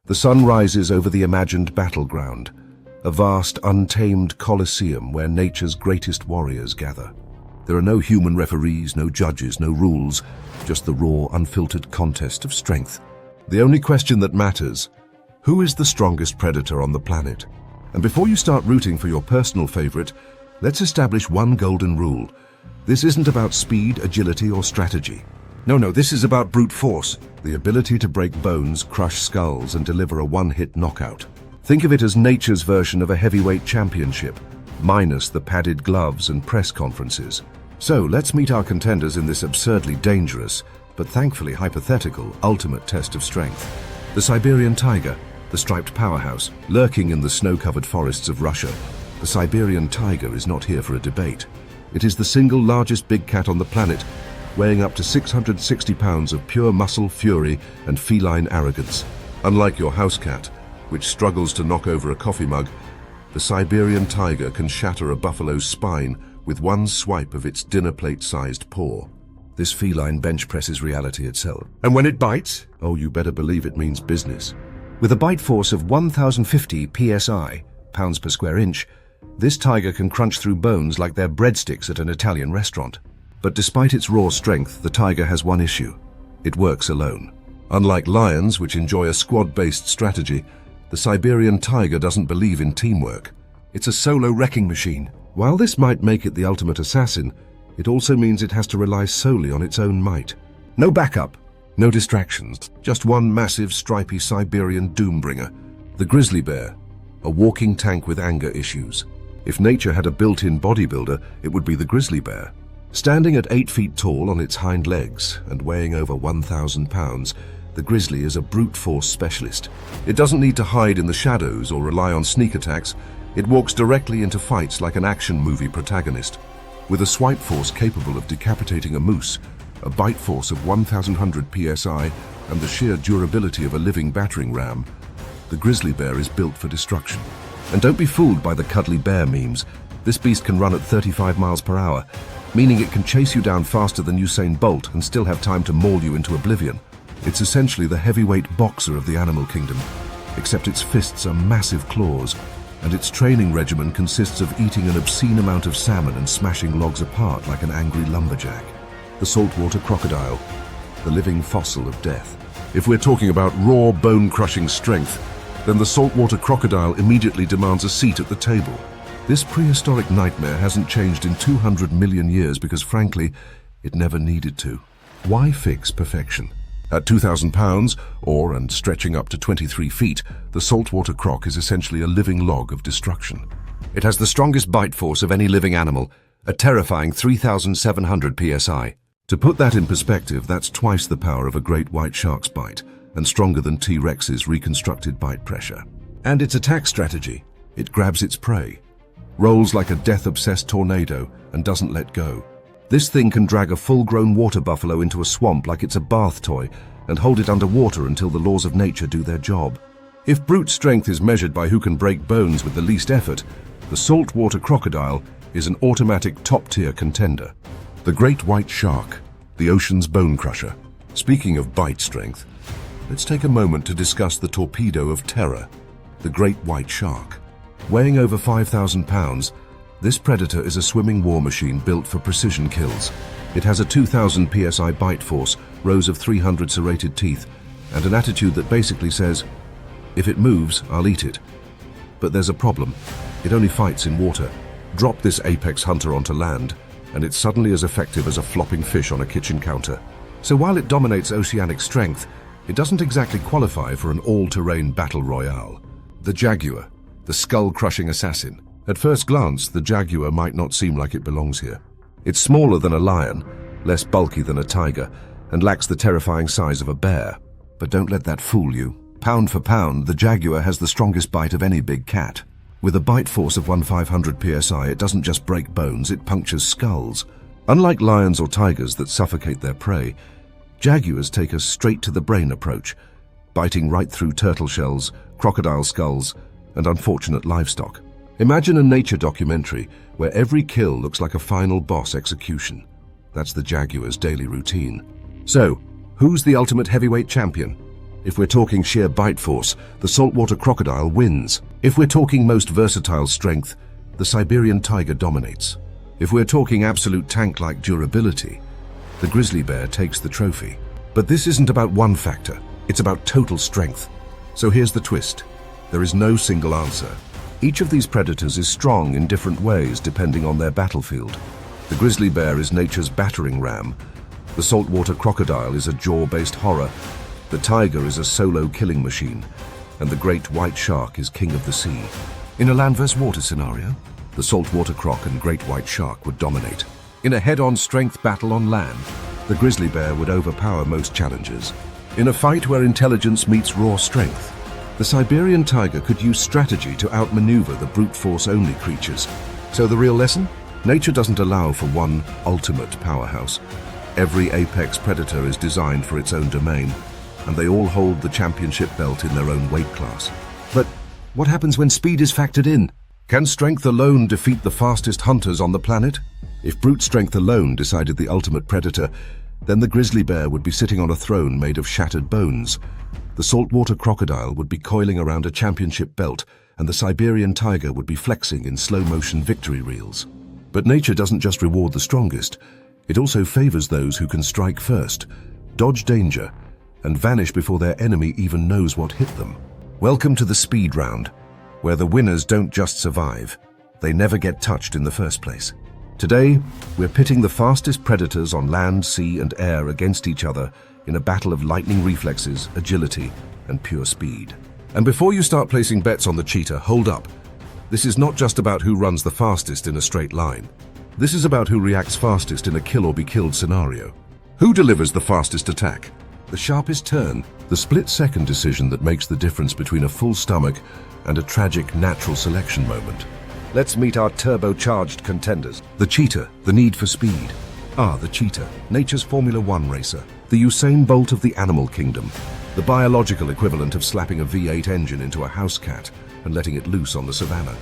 The sun rises over the imagined battleground, a vast, untamed coliseum where nature's greatest warriors gather. There are no human referees, no judges, no rules, just the raw, unfiltered contest of strength. The only question that matters: who is the strongest predator on the planet? And before you start rooting for your personal favorite, let's establish one golden rule. This isn't about speed, agility, or strategy. No, this is about brute force, the ability to break bones, crush skulls, and deliver a one-hit knockout. Think of it as nature's version of a heavyweight championship, minus the padded gloves and press conferences. So let's meet our contenders in this absurdly dangerous, but thankfully hypothetical, ultimate test of strength. The Siberian tiger, the striped powerhouse, lurking in the snow-covered forests of Russia. The Siberian tiger is not here for a debate. It is the single largest big cat on the planet, weighing up to 660 pounds of pure muscle, fury, and feline arrogance. Unlike your house cat, which struggles to knock over a coffee mug, the Siberian tiger can shatter a buffalo's spine with one swipe of its dinner plate-sized paw. This feline bench presses reality itself. And when it bites, oh, you better believe it means business. With a bite force of 1,050 psi, pounds per square inch, this tiger can crunch through bones like they're breadsticks at an Italian restaurant. But despite its raw strength, the tiger has one issue: it works alone. Unlike lions, which enjoy a squad-based strategy, the Siberian tiger doesn't believe in teamwork. It's a solo wrecking machine. While this might make it the ultimate assassin, it also means it has to rely solely on its own might. No backup, no distractions, just one massive, stripy Siberian doombringer. The Grizzly Bear, a walking tank with anger issues. If nature had a built-in bodybuilder, it would be the Grizzly Bear. Standing at 8 feet tall on its hind legs and weighing over 1,000 pounds, the grizzly is a brute force specialist. It doesn't need to hide in the shadows or rely on sneak attacks. It walks directly into fights like an action movie protagonist. With a swipe force capable of decapitating a moose, a bite force of 1,100 psi, and the sheer durability of a living battering ram, the grizzly bear is built for destruction. And don't be fooled by the cuddly bear memes. This beast can run at 35 miles per hour, meaning it can chase you down faster than Usain Bolt and still have time to maul you into oblivion. It's essentially the heavyweight boxer of the animal kingdom, except its fists are massive claws, and its training regimen consists of eating an obscene amount of salmon and smashing logs apart like an angry lumberjack. The saltwater crocodile, the living fossil of death. If we're talking about raw, bone-crushing strength, then the saltwater crocodile immediately demands a seat at the table. This prehistoric nightmare hasn't changed in 200 million years because, frankly, it never needed to. Why fix perfection? At 2,000 pounds, and stretching up to 23 feet, the saltwater croc is essentially a living log of destruction. It has the strongest bite force of any living animal, a terrifying 3,700 psi. To put that in perspective, that's twice the power of a great white shark's bite, and stronger than T-Rex's reconstructed bite pressure. And its attack strategy: it grabs its prey, rolls like a death-obsessed tornado, and doesn't let go. This thing can drag a full-grown water buffalo into a swamp like it's a bath toy and hold it underwater until the laws of nature do their job. If brute strength is measured by who can break bones with the least effort, the saltwater crocodile is an automatic top-tier contender. The great white shark, the ocean's bone crusher. Speaking of bite strength, let's take a moment to discuss the torpedo of terror, the great white shark. Weighing over 5,000 pounds, this predator is a swimming war machine built for precision kills. It has a 2,000 psi bite force, rows of 300 serrated teeth, and an attitude that basically says, if it moves, I'll eat it. But there's a problem. It only fights in water. Drop this apex hunter onto land, and it's suddenly as effective as a flopping fish on a kitchen counter. So while it dominates oceanic strength, it doesn't exactly qualify for an all-terrain battle royale. The jaguar, the skull-crushing assassin. At first glance, the jaguar might not seem like it belongs here. It's smaller than a lion, less bulky than a tiger, and lacks the terrifying size of a bear. But don't let that fool you. Pound for pound, the jaguar has the strongest bite of any big cat. With a bite force of 1,500 psi, it doesn't just break bones, it punctures skulls. Unlike lions or tigers that suffocate their prey, jaguars take a straight-to-the-brain approach, biting right through turtle shells, crocodile skulls, and unfortunate livestock. Imagine a nature documentary where every kill looks like a final boss execution. That's the jaguar's daily routine. So, who's the ultimate heavyweight champion? If we're talking sheer bite force, the saltwater crocodile wins. If we're talking most versatile strength, the Siberian tiger dominates. If we're talking absolute tank-like durability, the grizzly bear takes the trophy. But this isn't about one factor, it's about total strength. So here's the twist. There is no single answer. Each of these predators is strong in different ways depending on their battlefield. The grizzly bear is nature's battering ram. The saltwater crocodile is a jaw-based horror. The tiger is a solo killing machine. And the great white shark is king of the sea. In a land versus water scenario, the saltwater croc and great white shark would dominate. In a head-on strength battle on land, the grizzly bear would overpower most challengers. In a fight where intelligence meets raw strength, the Siberian tiger could use strategy to outmaneuver the brute force-only creatures. So the real lesson? Nature doesn't allow for one ultimate powerhouse. Every apex predator is designed for its own domain, and they all hold the championship belt in their own weight class. But what happens when speed is factored in? Can strength alone defeat the fastest hunters on the planet? If brute strength alone decided the ultimate predator, then the grizzly bear would be sitting on a throne made of shattered bones. The saltwater crocodile would be coiling around a championship belt, and the Siberian tiger would be flexing in slow-motion victory reels. But nature doesn't just reward the strongest. It also favors those who can strike first, dodge danger, and vanish before their enemy even knows what hit them. Welcome to the speed round, where the winners don't just survive, they never get touched in the first place. Today, we're pitting the fastest predators on land, sea, and air against each other in a battle of lightning reflexes, agility, and pure speed. And before you start placing bets on the cheetah, hold up. This is not just about who runs the fastest in a straight line. This is about who reacts fastest in a kill-or-be-killed scenario. Who delivers the fastest attack? The sharpest turn, the split-second decision that makes the difference between a full stomach and a tragic natural selection moment. Let's meet our turbocharged contenders. The cheetah, the need for speed. The cheetah, nature's Formula One racer. The Usain Bolt of the animal kingdom. The biological equivalent of slapping a V8 engine into a house cat and letting it loose on the savannah.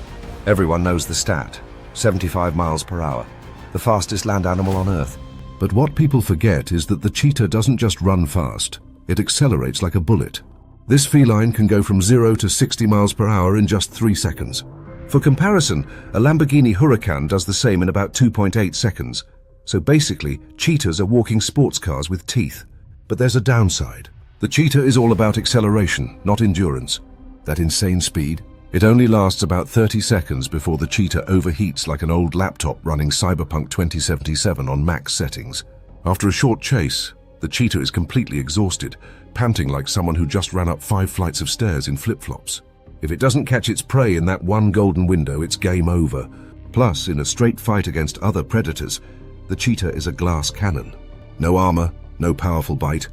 Everyone knows the stat. 75 miles per hour, the fastest land animal on Earth. But what people forget is that the cheetah doesn't just run fast, it accelerates like a bullet. This feline can go from 0 to 60 miles per hour in just 3 seconds. For comparison, a Lamborghini Huracan does the same in about 2.8 seconds. So basically, cheetahs are walking sports cars with teeth. But there's a downside. The cheetah is all about acceleration, not endurance. That insane speed, it only lasts about 30 seconds before the cheetah overheats like an old laptop running Cyberpunk 2077 on max settings. After a short chase, the cheetah is completely exhausted, panting like someone who just ran up 5 flights of stairs in flip-flops. If it doesn't catch its prey in that one golden window, it's game over. Plus, in a straight fight against other predators, the cheetah is a glass cannon. No armor, no powerful bite,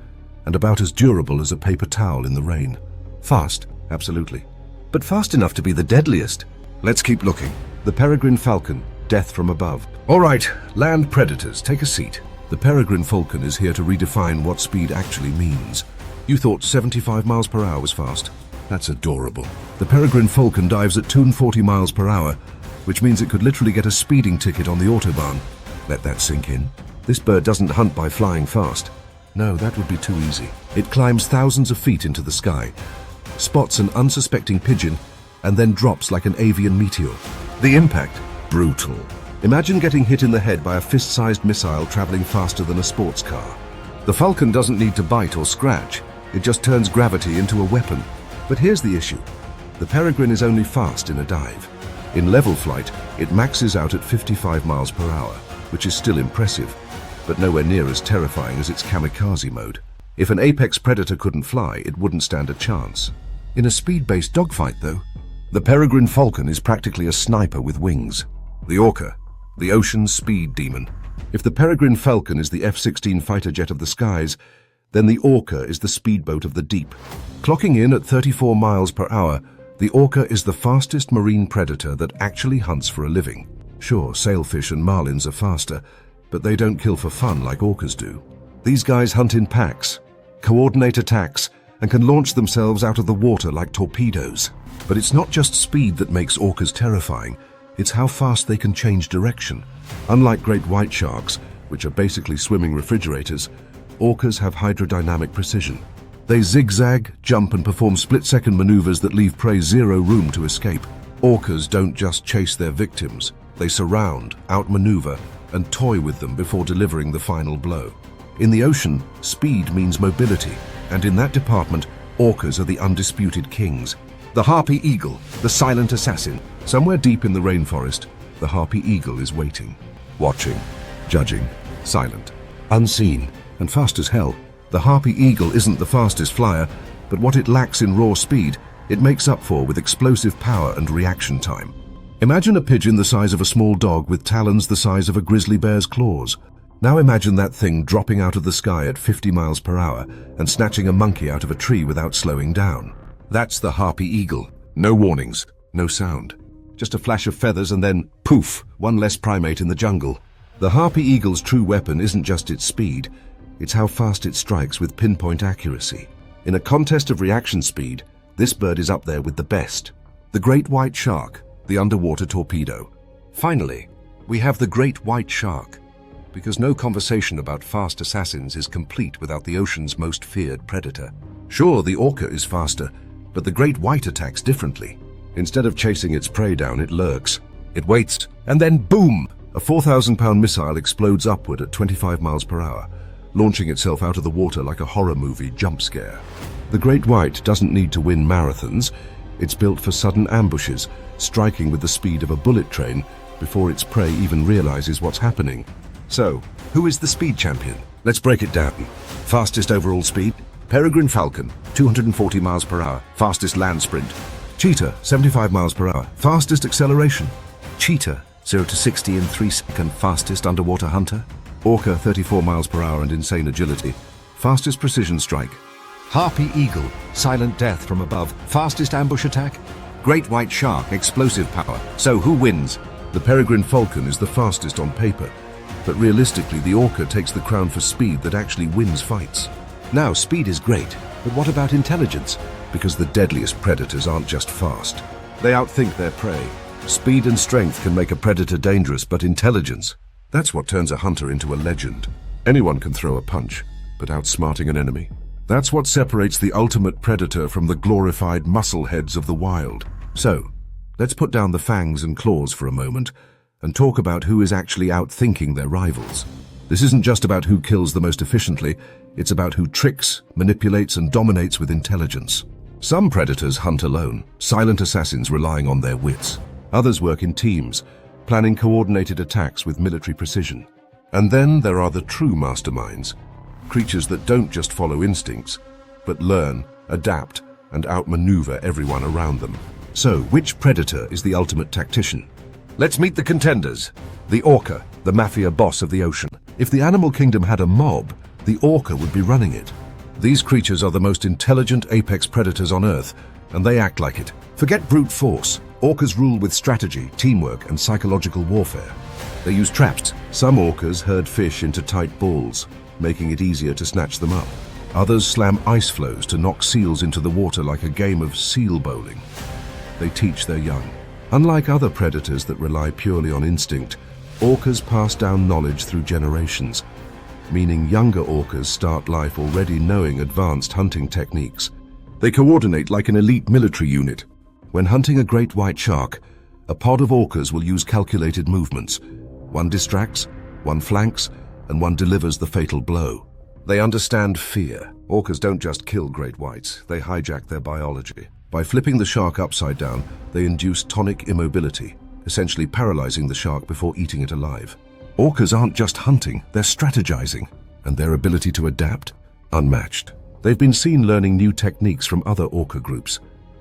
and about as durable as a paper towel in the rain. Fast, absolutely. But fast enough to be the deadliest. Let's keep looking. The peregrine falcon, death from above. All right, land predators, take a seat. The peregrine falcon is here to redefine what speed actually means. You thought 75 miles per hour was fast? That's adorable. The peregrine falcon dives at 240 miles per hour, which means it could literally get a speeding ticket on the autobahn. Let that sink in. This bird doesn't hunt by flying fast. No, that would be too easy. It climbs thousands of feet into the sky, spots an unsuspecting pigeon, and then drops like an avian meteor. The impact? Brutal. Imagine getting hit in the head by a fist-sized missile traveling faster than a sports car. The falcon doesn't need to bite or scratch. It just turns gravity into a weapon. But here's the issue. The peregrine is only fast in a dive. In level flight, it maxes out at 55 miles per hour, which is still impressive, but nowhere near as terrifying as its kamikaze mode. If an apex predator couldn't fly, it wouldn't stand a chance. In a speed-based dogfight, though, the peregrine falcon is practically a sniper with wings. The Orca, the ocean's speed demon. If the peregrine falcon is the F-16 fighter jet of the skies, then the Orca is the speedboat of the deep. Clocking in at 34 miles per hour, the Orca is the fastest marine predator that actually hunts for a living. Sure, sailfish and marlins are faster, but they don't kill for fun like orcas do. These guys hunt in packs, coordinate attacks, and can launch themselves out of the water like torpedoes. But it's not just speed that makes orcas terrifying, it's how fast they can change direction. Unlike great white sharks, which are basically swimming refrigerators, orcas have hydrodynamic precision. They zigzag, jump, and perform split-second maneuvers that leave prey zero room to escape. Orcas don't just chase their victims. They surround, outmaneuver, and toy with them before delivering the final blow. In the ocean, speed means mobility, and in that department, orcas are the undisputed kings. The harpy eagle, the silent assassin. Somewhere deep in the rainforest, the harpy eagle is waiting, watching, judging, silent, unseen, and fast as hell. The harpy eagle isn't the fastest flyer, but what it lacks in raw speed, it makes up for with explosive power and reaction time. Imagine a pigeon the size of a small dog with talons the size of a grizzly bear's claws. Now imagine that thing dropping out of the sky at 50 miles per hour and snatching a monkey out of a tree without slowing down. That's the harpy eagle. No warnings, no sound. Just a flash of feathers and then, poof, one less primate in the jungle. The harpy eagle's true weapon isn't just its speed, it's how fast it strikes with pinpoint accuracy. In a contest of reaction speed, this bird is up there with the best. The great white shark, the underwater torpedo. Finally, we have the great white shark, because no conversation about fast assassins is complete without the ocean's most feared predator. Sure, the orca is faster, but the great white attacks differently. Instead of chasing its prey down, it lurks. It waits, and then boom! A 4,000-pound missile explodes upward at 25 miles per hour, launching itself out of the water like a horror movie jump scare. The great white doesn't need to win marathons. It's built for sudden ambushes, striking with the speed of a bullet train before its prey even realizes what's happening. So, who is the speed champion? Let's break it down. Fastest overall speed? Peregrine falcon, 240 miles per hour, fastest land sprint. Cheetah, 75 miles per hour, fastest acceleration. Cheetah, 0 to 60 in 3 seconds, fastest underwater hunter. Orca, 34 miles per hour and insane agility, fastest precision strike. Harpy eagle, silent death from above, fastest ambush attack. Great white shark, explosive power. So who wins? The peregrine falcon is the fastest on paper, but realistically the orca takes the crown for speed that actually wins fights. Now, speed is great, but what about intelligence? Because the deadliest predators aren't just fast. They outthink their prey. Speed and strength can make a predator dangerous, but intelligence, that's what turns a hunter into a legend. Anyone can throw a punch, but outsmarting an enemy? That's what separates the ultimate predator from the glorified muscleheads of the wild. So, let's put down the fangs and claws for a moment and talk about who is actually outthinking their rivals. This isn't just about who kills the most efficiently, it's about who tricks, manipulates, and dominates with intelligence. Some predators hunt alone, silent assassins relying on their wits. Others work in teams, planning coordinated attacks with military precision. And then there are the true masterminds, creatures that don't just follow instincts, but learn, adapt, and outmaneuver everyone around them. So, which predator is the ultimate tactician? Let's meet the contenders. The orca, the mafia boss of the ocean. If the animal kingdom had a mob, the orca would be running it. These creatures are the most intelligent apex predators on Earth, and they act like it. Forget brute force. Orcas rule with strategy, teamwork, and psychological warfare. They use traps. Some orcas herd fish into tight balls, making it easier to snatch them up. Others slam ice floes to knock seals into the water like a game of seal bowling. They teach their young. Unlike other predators that rely purely on instinct, orcas pass down knowledge through generations, meaning younger orcas start life already knowing advanced hunting techniques. They coordinate like an elite military unit. When hunting a great white shark, a pod of orcas will use calculated movements. One distracts, one flanks, and one delivers the fatal blow. They understand fear. Orcas don't just kill great whites, they hijack their biology. By flipping the shark upside down, they induce tonic immobility, essentially paralyzing the shark before eating it alive. Orcas aren't just hunting, they're strategizing, and their ability to adapt? Unmatched. They've been seen learning new techniques from other orca groups,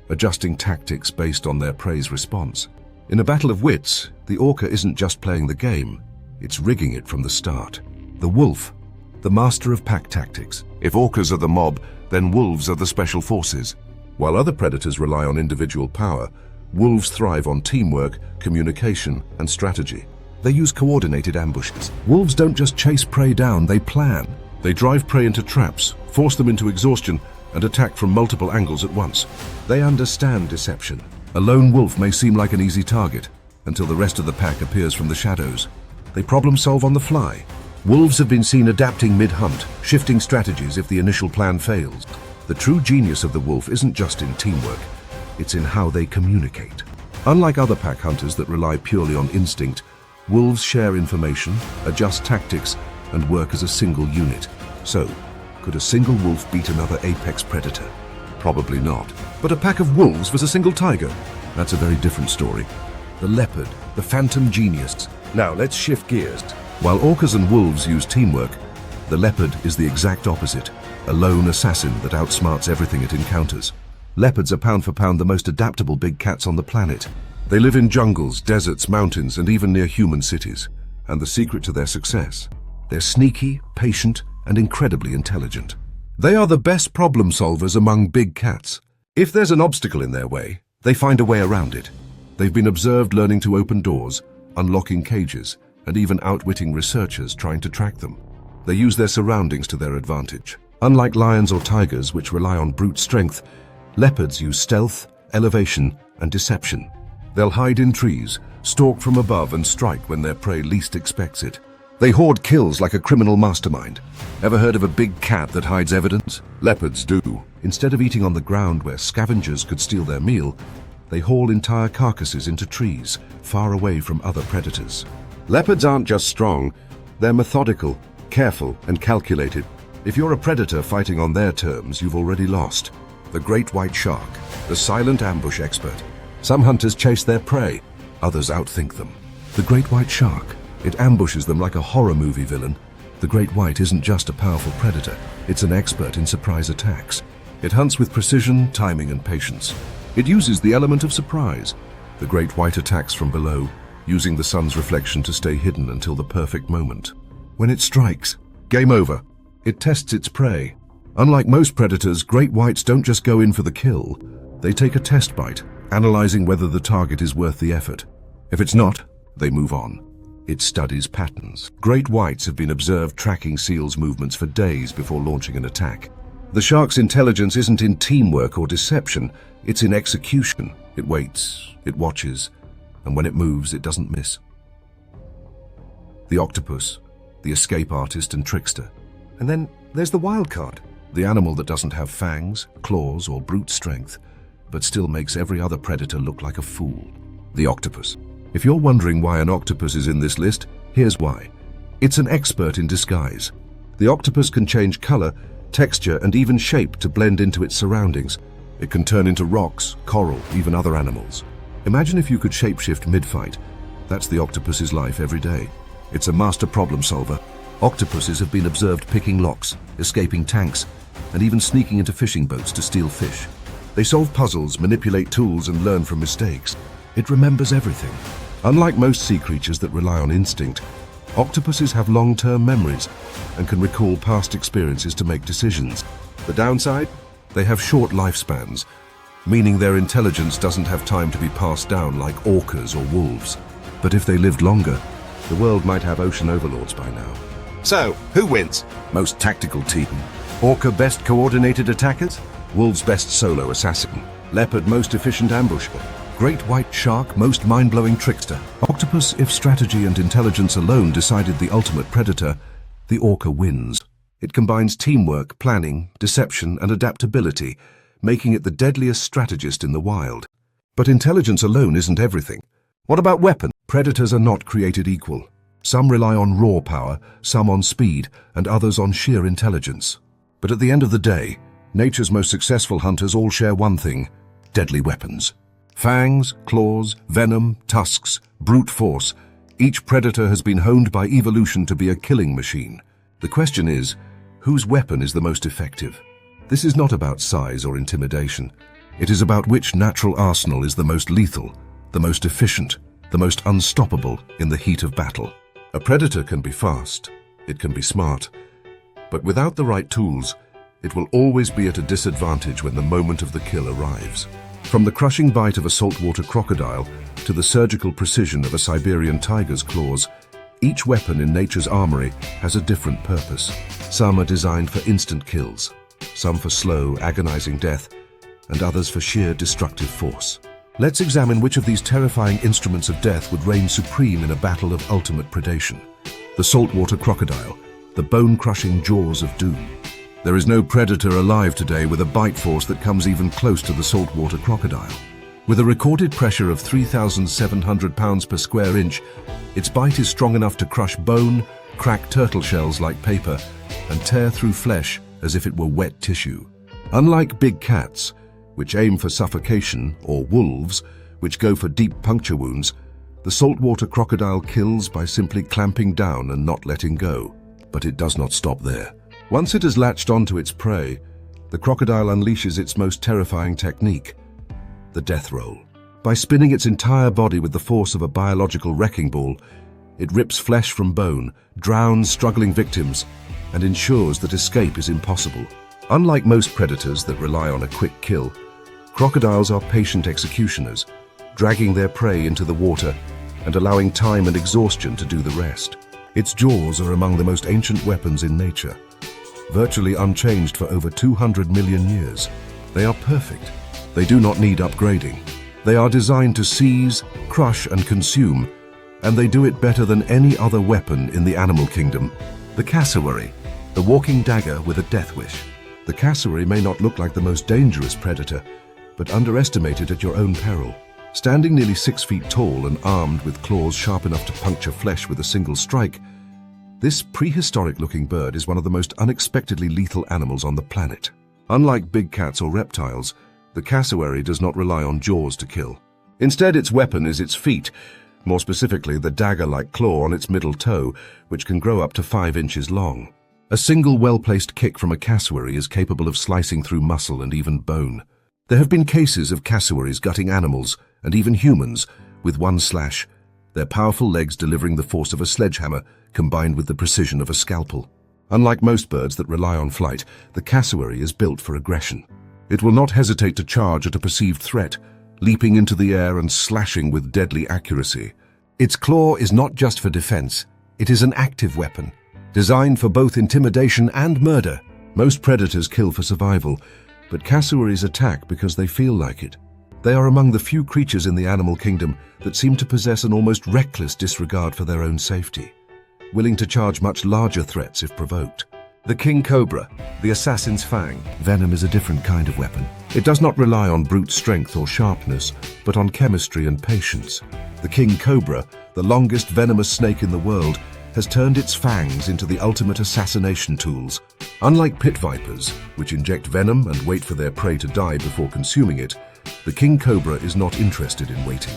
adjusting tactics based on their prey's response. In a battle of wits, the orca isn't just playing the game, it's rigging it from the start. The wolf, the master of pack tactics. If orcas are the mob, then wolves are the special forces. While other predators rely on individual power, wolves thrive on teamwork, communication, and strategy. They use coordinated ambushes. Wolves don't just chase prey down, they plan. They drive prey into traps, force them into exhaustion, and attack from multiple angles at once. They understand deception. A lone wolf may seem like an easy target, until the rest of the pack appears from the shadows. They problem solve on the fly. Wolves have been seen adapting mid-hunt, shifting strategies if the initial plan fails. The true genius of the wolf isn't just in teamwork, it's in how they communicate. Unlike other pack hunters that rely purely on instinct, wolves share information, adjust tactics, and work as a single unit. So, could a single wolf beat another apex predator? Probably not. But a pack of wolves was a single tiger? That's a very different story. The leopard, the phantom genius. Now let's shift gears. While orcas and wolves use teamwork, the leopard is the exact opposite, a lone assassin that outsmarts everything it encounters. Leopards are pound for pound the most adaptable big cats on the planet. They live in jungles, deserts, mountains, and even near human cities. And the secret to their success? They're sneaky, patient, and incredibly intelligent. They are the best problem solvers among big cats. If there's an obstacle in their way, they find a way around it. They've been observed learning to open doors, unlocking cages, and even outwitting researchers trying to track them. They use their surroundings to their advantage. Unlike lions or tigers, which rely on brute strength, leopards use stealth, elevation, and deception. They'll hide in trees, stalk from above, and strike when their prey least expects it. They hoard kills like a criminal mastermind. Ever heard of a big cat that hides evidence? Leopards do. Instead of eating on the ground where scavengers could steal their meal, they haul entire carcasses into trees, far away from other predators. Leopards aren't just strong, they're methodical, careful, and calculated. If you're a predator fighting on their terms, you've already lost. The great white shark, the silent ambush expert. Some hunters chase their prey, others outthink them. The great white shark, it ambushes them like a horror movie villain. The great white isn't just a powerful predator, it's an expert in surprise attacks. It hunts with precision, timing, and patience. It uses the element of surprise. The great white attacks from below, using the sun's reflection to stay hidden until the perfect moment. When it strikes, game over. It tests its prey. Unlike most predators, great whites don't just go in for the kill. They take a test bite, analyzing whether the target is worth the effort. If it's not, they move on. It studies patterns. Great whites have been observed tracking seals' movements for days before launching an attack. The shark's intelligence isn't in teamwork or deception, it's in execution. It waits, it watches, and when it moves, it doesn't miss. The octopus, the escape artist and trickster. And then there's the wild card, the animal that doesn't have fangs, claws, or brute strength, but still makes every other predator look like a fool. The octopus. If you're wondering why an octopus is in this list, here's why. It's an expert in disguise. The octopus can change color, texture, and even shape to blend into its surroundings. It can turn into rocks, coral, even other animals. Imagine if you could shapeshift mid-fight. That's the octopus's life every day. It's a master problem solver. Octopuses have been observed picking locks, escaping tanks, and even sneaking into fishing boats to steal fish. They solve puzzles, manipulate tools, and learn from mistakes. It remembers everything. Unlike most sea creatures that rely on instinct, octopuses have long-term memories and can recall past experiences to make decisions. The downside? They have short lifespans, meaning their intelligence doesn't have time to be passed down like orcas or wolves. But if they lived longer, the world might have ocean overlords by now. So, who wins? Most tactical team. Orca best coordinated attackers? Wolves best solo assassin. Leopard most efficient ambusher. Great white shark most mind-blowing trickster. Octopus, if strategy and intelligence alone decided the ultimate predator, the orca wins. It combines teamwork, planning, deception, and adaptability, making it the deadliest strategist in the wild. But intelligence alone isn't everything. What about weapons? Predators are not created equal. Some rely on raw power, some on speed, and others on sheer intelligence. But at the end of the day, nature's most successful hunters all share one thing: deadly weapons. Fangs, claws, venom, tusks, brute force. Each predator has been honed by evolution to be a killing machine. The question is, whose weapon is the most effective? This is not about size or intimidation. It is about which natural arsenal is the most lethal, the most efficient, the most unstoppable in the heat of battle. A predator can be fast, it can be smart, but without the right tools, it will always be at a disadvantage when the moment of the kill arrives. From the crushing bite of a saltwater crocodile to the surgical precision of a Siberian tiger's claws, each weapon in nature's armory has a different purpose. Some are designed for instant kills, some for slow, agonizing death, and others for sheer destructive force. Let's examine which of these terrifying instruments of death would reign supreme in a battle of ultimate predation. The saltwater crocodile, the bone-crushing jaws of doom. There is no predator alive today with a bite force that comes even close to the saltwater crocodile. With a recorded pressure of 3,700 pounds per square inch, its bite is strong enough to crush bone, crack turtle shells like paper, and tear through flesh as if it were wet tissue. Unlike big cats, which aim for suffocation, or wolves, which go for deep puncture wounds, the saltwater crocodile kills by simply clamping down and not letting go. But it does not stop there. Once it has latched onto its prey, the crocodile unleashes its most terrifying technique, the death roll. By spinning its entire body with the force of a biological wrecking ball, it rips flesh from bone, drowns struggling victims, and ensures that escape is impossible. Unlike most predators that rely on a quick kill, crocodiles are patient executioners, dragging their prey into the water and allowing time and exhaustion to do the rest. Its jaws are among the most ancient weapons in nature, virtually unchanged for over 200 million years. They are perfect. They do not need upgrading. They are designed to seize, crush, and consume, and they do it better than any other weapon in the animal kingdom. The cassowary, the walking dagger with a death wish. The cassowary may not look like the most dangerous predator, but underestimate it at your own peril. Standing nearly 6 feet tall and armed with claws sharp enough to puncture flesh with a single strike, this prehistoric-looking bird is one of the most unexpectedly lethal animals on the planet. Unlike big cats or reptiles, the cassowary does not rely on jaws to kill. Instead, its weapon is its feet, more specifically the dagger-like claw on its middle toe, which can grow up to 5 inches long. A single well-placed kick from a cassowary is capable of slicing through muscle and even bone. There have been cases of cassowaries gutting animals, and even humans, with one slash, their powerful legs delivering the force of a sledgehammer combined with the precision of a scalpel. Unlike most birds that rely on flight, the cassowary is built for aggression. It will not hesitate to charge at a perceived threat, leaping into the air and slashing with deadly accuracy. Its claw is not just for defense, it is an active weapon, designed for both intimidation and murder. Most predators kill for survival, but cassowaries attack because they feel like it. They are among the few creatures in the animal kingdom that seem to possess an almost reckless disregard for their own safety, willing to charge much larger threats if provoked. The king cobra, the assassin's fang. Venom is a different kind of weapon. It does not rely on brute strength or sharpness, but on chemistry and patience. The king cobra, the longest venomous snake in the world, has turned its fangs into the ultimate assassination tools. Unlike pit vipers, which inject venom and wait for their prey to die before consuming it, the king cobra is not interested in waiting.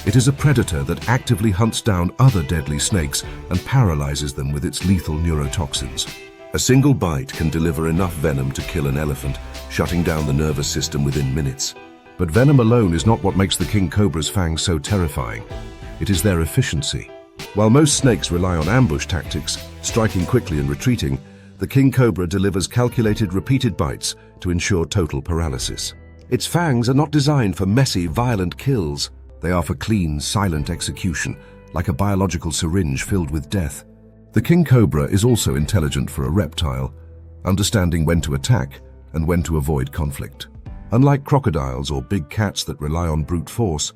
It is a predator that actively hunts down other deadly snakes and paralyzes them with its lethal neurotoxins. A single bite can deliver enough venom to kill an elephant, shutting down the nervous system within minutes. But venom alone is not what makes the king cobra's fangs so terrifying. It is their efficiency. While most snakes rely on ambush tactics, striking quickly and retreating, the king cobra delivers calculated, repeated bites to ensure total paralysis. Its fangs are not designed for messy, violent kills. They are for clean, silent execution, like a biological syringe filled with death. The king cobra is also intelligent for a reptile, understanding when to attack and when to avoid conflict. Unlike crocodiles or big cats that rely on brute force,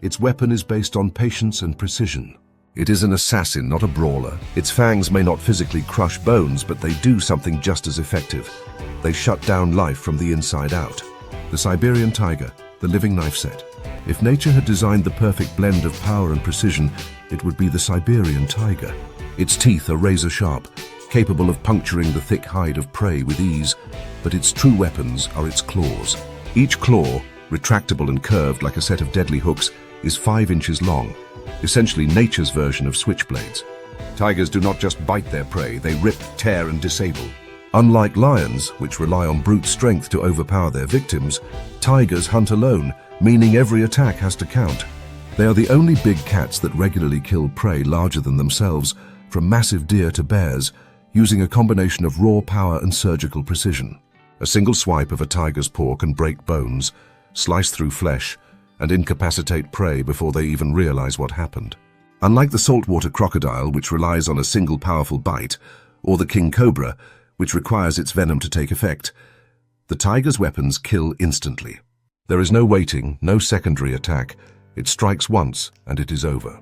its weapon is based on patience and precision. It is an assassin, not a brawler. Its fangs may not physically crush bones, but they do something just as effective. They shut down life from the inside out. The Siberian tiger, the living knife set. If nature had designed the perfect blend of power and precision, it would be the Siberian tiger. Its teeth are razor sharp, capable of puncturing the thick hide of prey with ease, but its true weapons are its claws. Each claw, retractable and curved like a set of deadly hooks, is 5 inches long, essentially nature's version of switchblades. Tigers do not just bite their prey, they rip, tear, and disable. Unlike lions, which rely on brute strength to overpower their victims, tigers hunt alone, meaning every attack has to count. They are the only big cats that regularly kill prey larger than themselves, from massive deer to bears, using a combination of raw power and surgical precision. A single swipe of a tiger's paw can break bones, slice through flesh, and incapacitate prey before they even realize what happened. Unlike the saltwater crocodile, which relies on a single powerful bite, or the king cobra, which requires its venom to take effect, the tiger's weapons kill instantly. There is no waiting, no secondary attack. It strikes once, and it is over.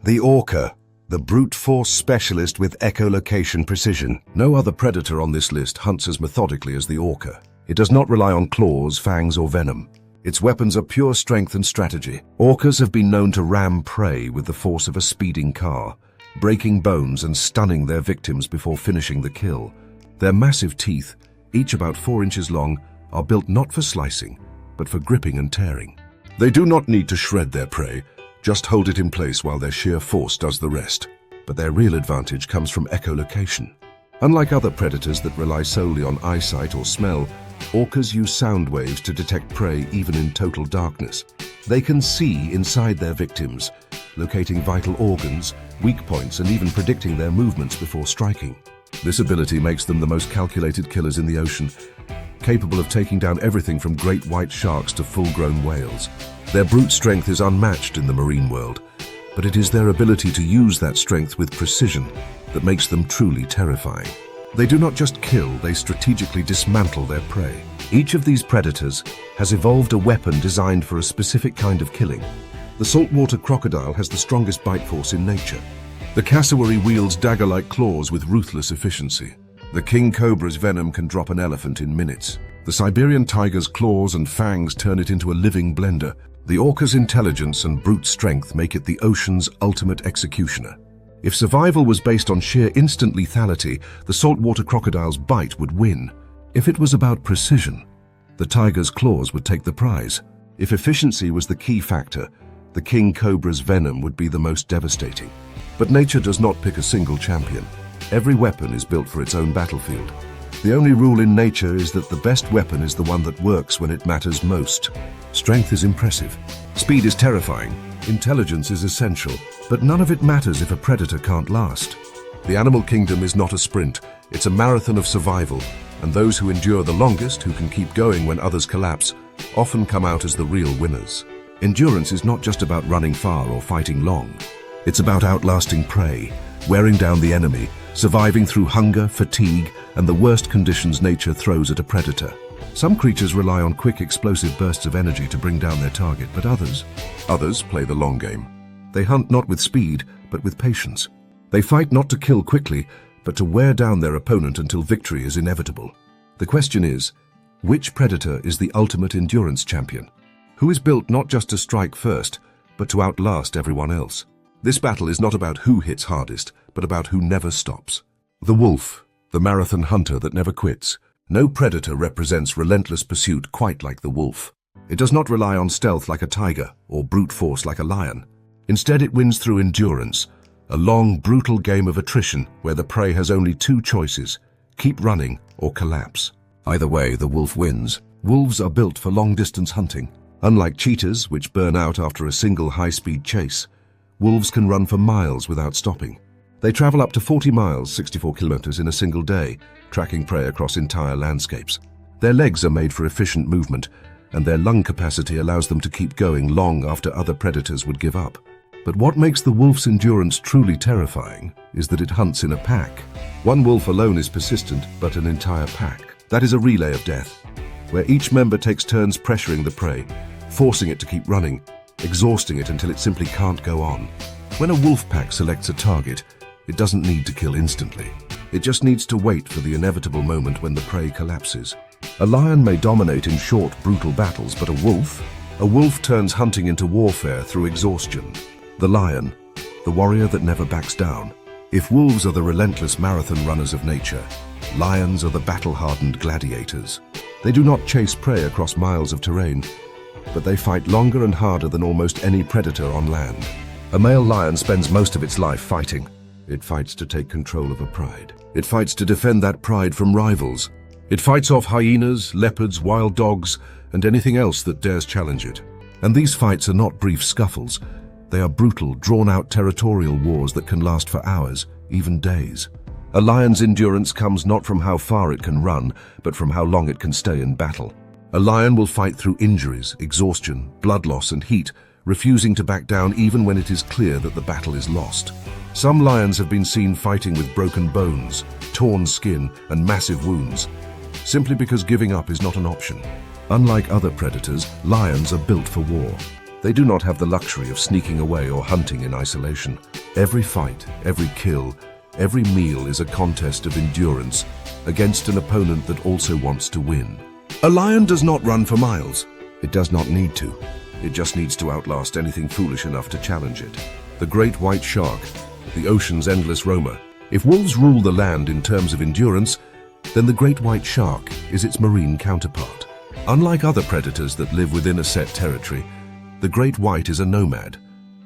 The orca, the brute force specialist with echolocation precision. No other predator on this list hunts as methodically as the orca. It does not rely on claws, fangs, or venom. Its weapons are pure strength and strategy. Orcas have been known to ram prey with the force of a speeding car, breaking bones and stunning their victims before finishing the kill. Their massive teeth, each about 4 inches long, are built not for slicing, but for gripping and tearing. They do not need to shred their prey, just hold it in place while their sheer force does the rest. But their real advantage comes from echolocation. Unlike other predators that rely solely on eyesight or smell, orcas use sound waves to detect prey even in total darkness. They can see inside their victims, locating vital organs, weak points, and even predicting their movements before striking. This ability makes them the most calculated killers in the ocean, capable of taking down everything from great white sharks to full-grown whales. Their brute strength is unmatched in the marine world, but it is their ability to use that strength with precision that makes them truly terrifying. They do not just kill, they strategically dismantle their prey. Each of these predators has evolved a weapon designed for a specific kind of killing. The saltwater crocodile has the strongest bite force in nature. The cassowary wields dagger-like claws with ruthless efficiency. The king cobra's venom can drop an elephant in minutes. The Siberian tiger's claws and fangs turn it into a living blender. The orca's intelligence and brute strength make it the ocean's ultimate executioner. If survival was based on sheer instant lethality, the saltwater crocodile's bite would win. If it was about precision, the tiger's claws would take the prize. If efficiency was the key factor, the king cobra's venom would be the most devastating. But nature does not pick a single champion. Every weapon is built for its own battlefield. The only rule in nature is that the best weapon is the one that works when it matters most. Strength is impressive. Speed is terrifying. Intelligence is essential. But none of it matters if a predator can't last. The animal kingdom is not a sprint. It's a marathon of survival. And those who endure the longest, who can keep going when others collapse, often come out as the real winners. Endurance is not just about running far or fighting long. It's about outlasting prey, wearing down the enemy, surviving through hunger, fatigue, and the worst conditions nature throws at a predator. Some creatures rely on quick, explosive bursts of energy to bring down their target, but others play the long game. They hunt not with speed, but with patience. They fight not to kill quickly, but to wear down their opponent until victory is inevitable. The question is, which predator is the ultimate endurance champion? Who is built not just to strike first, but to outlast everyone else? This battle is not about who hits hardest, but about who never stops. The wolf, the marathon hunter that never quits. No predator represents relentless pursuit quite like the wolf. It does not rely on stealth like a tiger or brute force like a lion. Instead, it wins through endurance, a long, brutal game of attrition where the prey has only 2 choices: keep running or collapse. Either way, the wolf wins. Wolves are built for long-distance hunting. Unlike cheetahs, which burn out after a single high-speed chase, wolves can run for miles without stopping. They travel up to 40 miles, 64 kilometers, in a single day, tracking prey across entire landscapes. Their legs are made for efficient movement, and their lung capacity allows them to keep going long after other predators would give up. But what makes the wolf's endurance truly terrifying is that it hunts in a pack. One wolf alone is persistent, but an entire pack. That is a relay of death, where each member takes turns pressuring the prey, forcing it to keep running, exhausting it until it simply can't go on. When a wolf pack selects a target, it doesn't need to kill instantly. It just needs to wait for the inevitable moment when the prey collapses. A lion may dominate in short, brutal battles, but a wolf turns hunting into warfare through exhaustion. The lion, the warrior that never backs down. If wolves are the relentless marathon runners of nature, lions are the battle-hardened gladiators. They do not chase prey across miles of terrain, but they fight longer and harder than almost any predator on land. A male lion spends most of its life fighting. It fights to take control of a pride. It fights to defend that pride from rivals. It fights off hyenas, leopards, wild dogs, and anything else that dares challenge it. And these fights are not brief scuffles. They are brutal, drawn-out territorial wars that can last for hours, even days. A lion's endurance comes not from how far it can run, but from how long it can stay in battle. A lion will fight through injuries, exhaustion, blood loss, and heat, refusing to back down even when it is clear that the battle is lost. Some lions have been seen fighting with broken bones, torn skin, and massive wounds, simply because giving up is not an option. Unlike other predators, lions are built for war. They do not have the luxury of sneaking away or hunting in isolation. Every fight, every kill, every meal is a contest of endurance against an opponent that also wants to win. A lion does not run for miles. It does not need to. It just needs to outlast anything foolish enough to challenge it. The great white shark, the ocean's endless roamer. If wolves rule the land in terms of endurance, then the great white shark is its marine counterpart. Unlike other predators that live within a set territory, the great white is a nomad,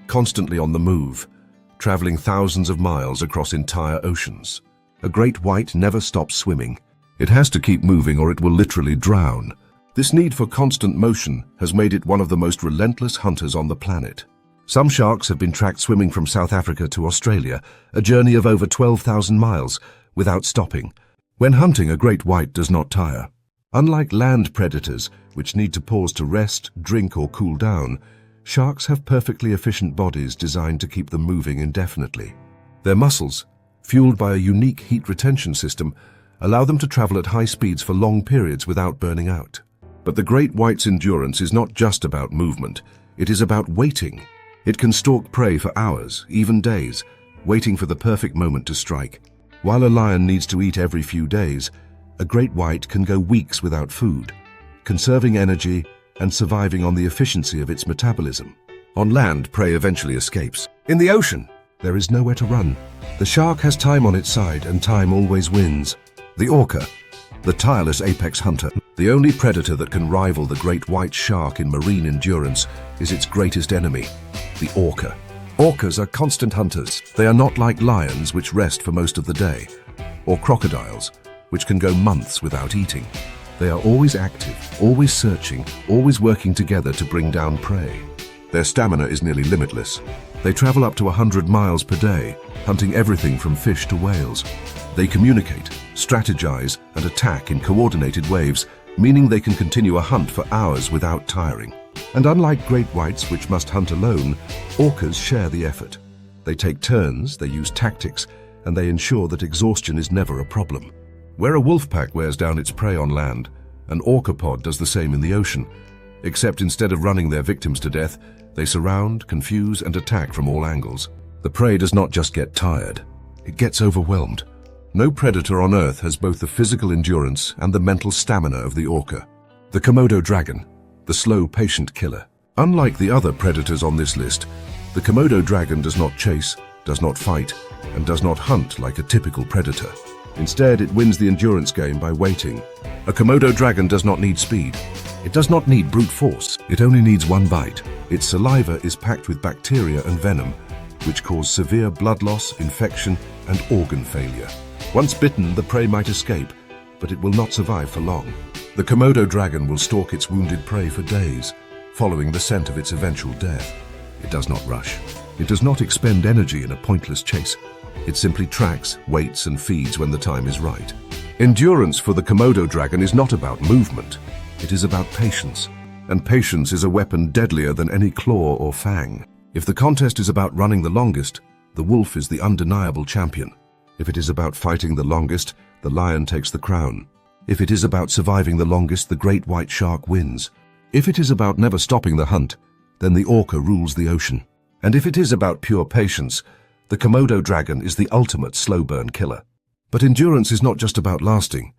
constantly on the move, traveling thousands of miles across entire oceans. A great white never stops swimming. It has to keep moving or it will literally drown. This need for constant motion has made it one of the most relentless hunters on the planet. Some sharks have been tracked swimming from South Africa to Australia, a journey of over 12,000 miles, without stopping. When hunting, a great white does not tire. Unlike land predators, which need to pause to rest, drink, or cool down, sharks have perfectly efficient bodies designed to keep them moving indefinitely. Their muscles, fueled by a unique heat retention system, allow them to travel at high speeds for long periods without burning out. But the great white's endurance is not just about movement, it is about waiting. It can stalk prey for hours, even days, waiting for the perfect moment to strike. While a lion needs to eat every few days, a great white can go weeks without food, conserving energy and surviving on the efficiency of its metabolism. On land, prey eventually escapes. In the ocean, there is nowhere to run. The shark has time on its side, and time always wins. The orca, the tireless apex hunter, the only predator that can rival the great white shark in marine endurance, is its greatest enemy, the orca. Orcas are constant hunters. They are not like lions, which rest for most of the day, or crocodiles, which can go months without eating. They are always active, always searching, always working together to bring down prey. Their stamina is nearly limitless. They travel up to 100 miles per day, hunting everything from fish to whales. They communicate, strategize, and attack in coordinated waves, meaning they can continue a hunt for hours without tiring. And unlike great whites, which must hunt alone, orcas share the effort. They take turns, they use tactics, and they ensure that exhaustion is never a problem. Where a wolf pack wears down its prey on land, an orca pod does the same in the ocean, except instead of running their victims to death, they surround, confuse, and attack from all angles. The prey does not just get tired, it gets overwhelmed. No predator on Earth has both the physical endurance and the mental stamina of the orca. The Komodo dragon, the slow, patient killer. Unlike the other predators on this list, the Komodo dragon does not chase, does not fight, and does not hunt like a typical predator. Instead, it wins the endurance game by waiting. A Komodo dragon does not need speed. It does not need brute force. It only needs one bite. Its saliva is packed with bacteria and venom, which cause severe blood loss, infection, and organ failure. Once bitten, the prey might escape, but it will not survive for long. The Komodo dragon will stalk its wounded prey for days, following the scent of its eventual death. It does not rush. It does not expend energy in a pointless chase. It simply tracks, waits, and feeds when the time is right. Endurance for the Komodo dragon is not about movement. It is about patience. And patience is a weapon deadlier than any claw or fang. If the contest is about running the longest, the wolf is the undeniable champion. If it is about fighting the longest, the lion takes the crown. If it is about surviving the longest, the great white shark wins. If it is about never stopping the hunt, then the orca rules the ocean. And if it is about pure patience, the Komodo dragon is the ultimate slow-burn killer. But endurance is not just about lasting.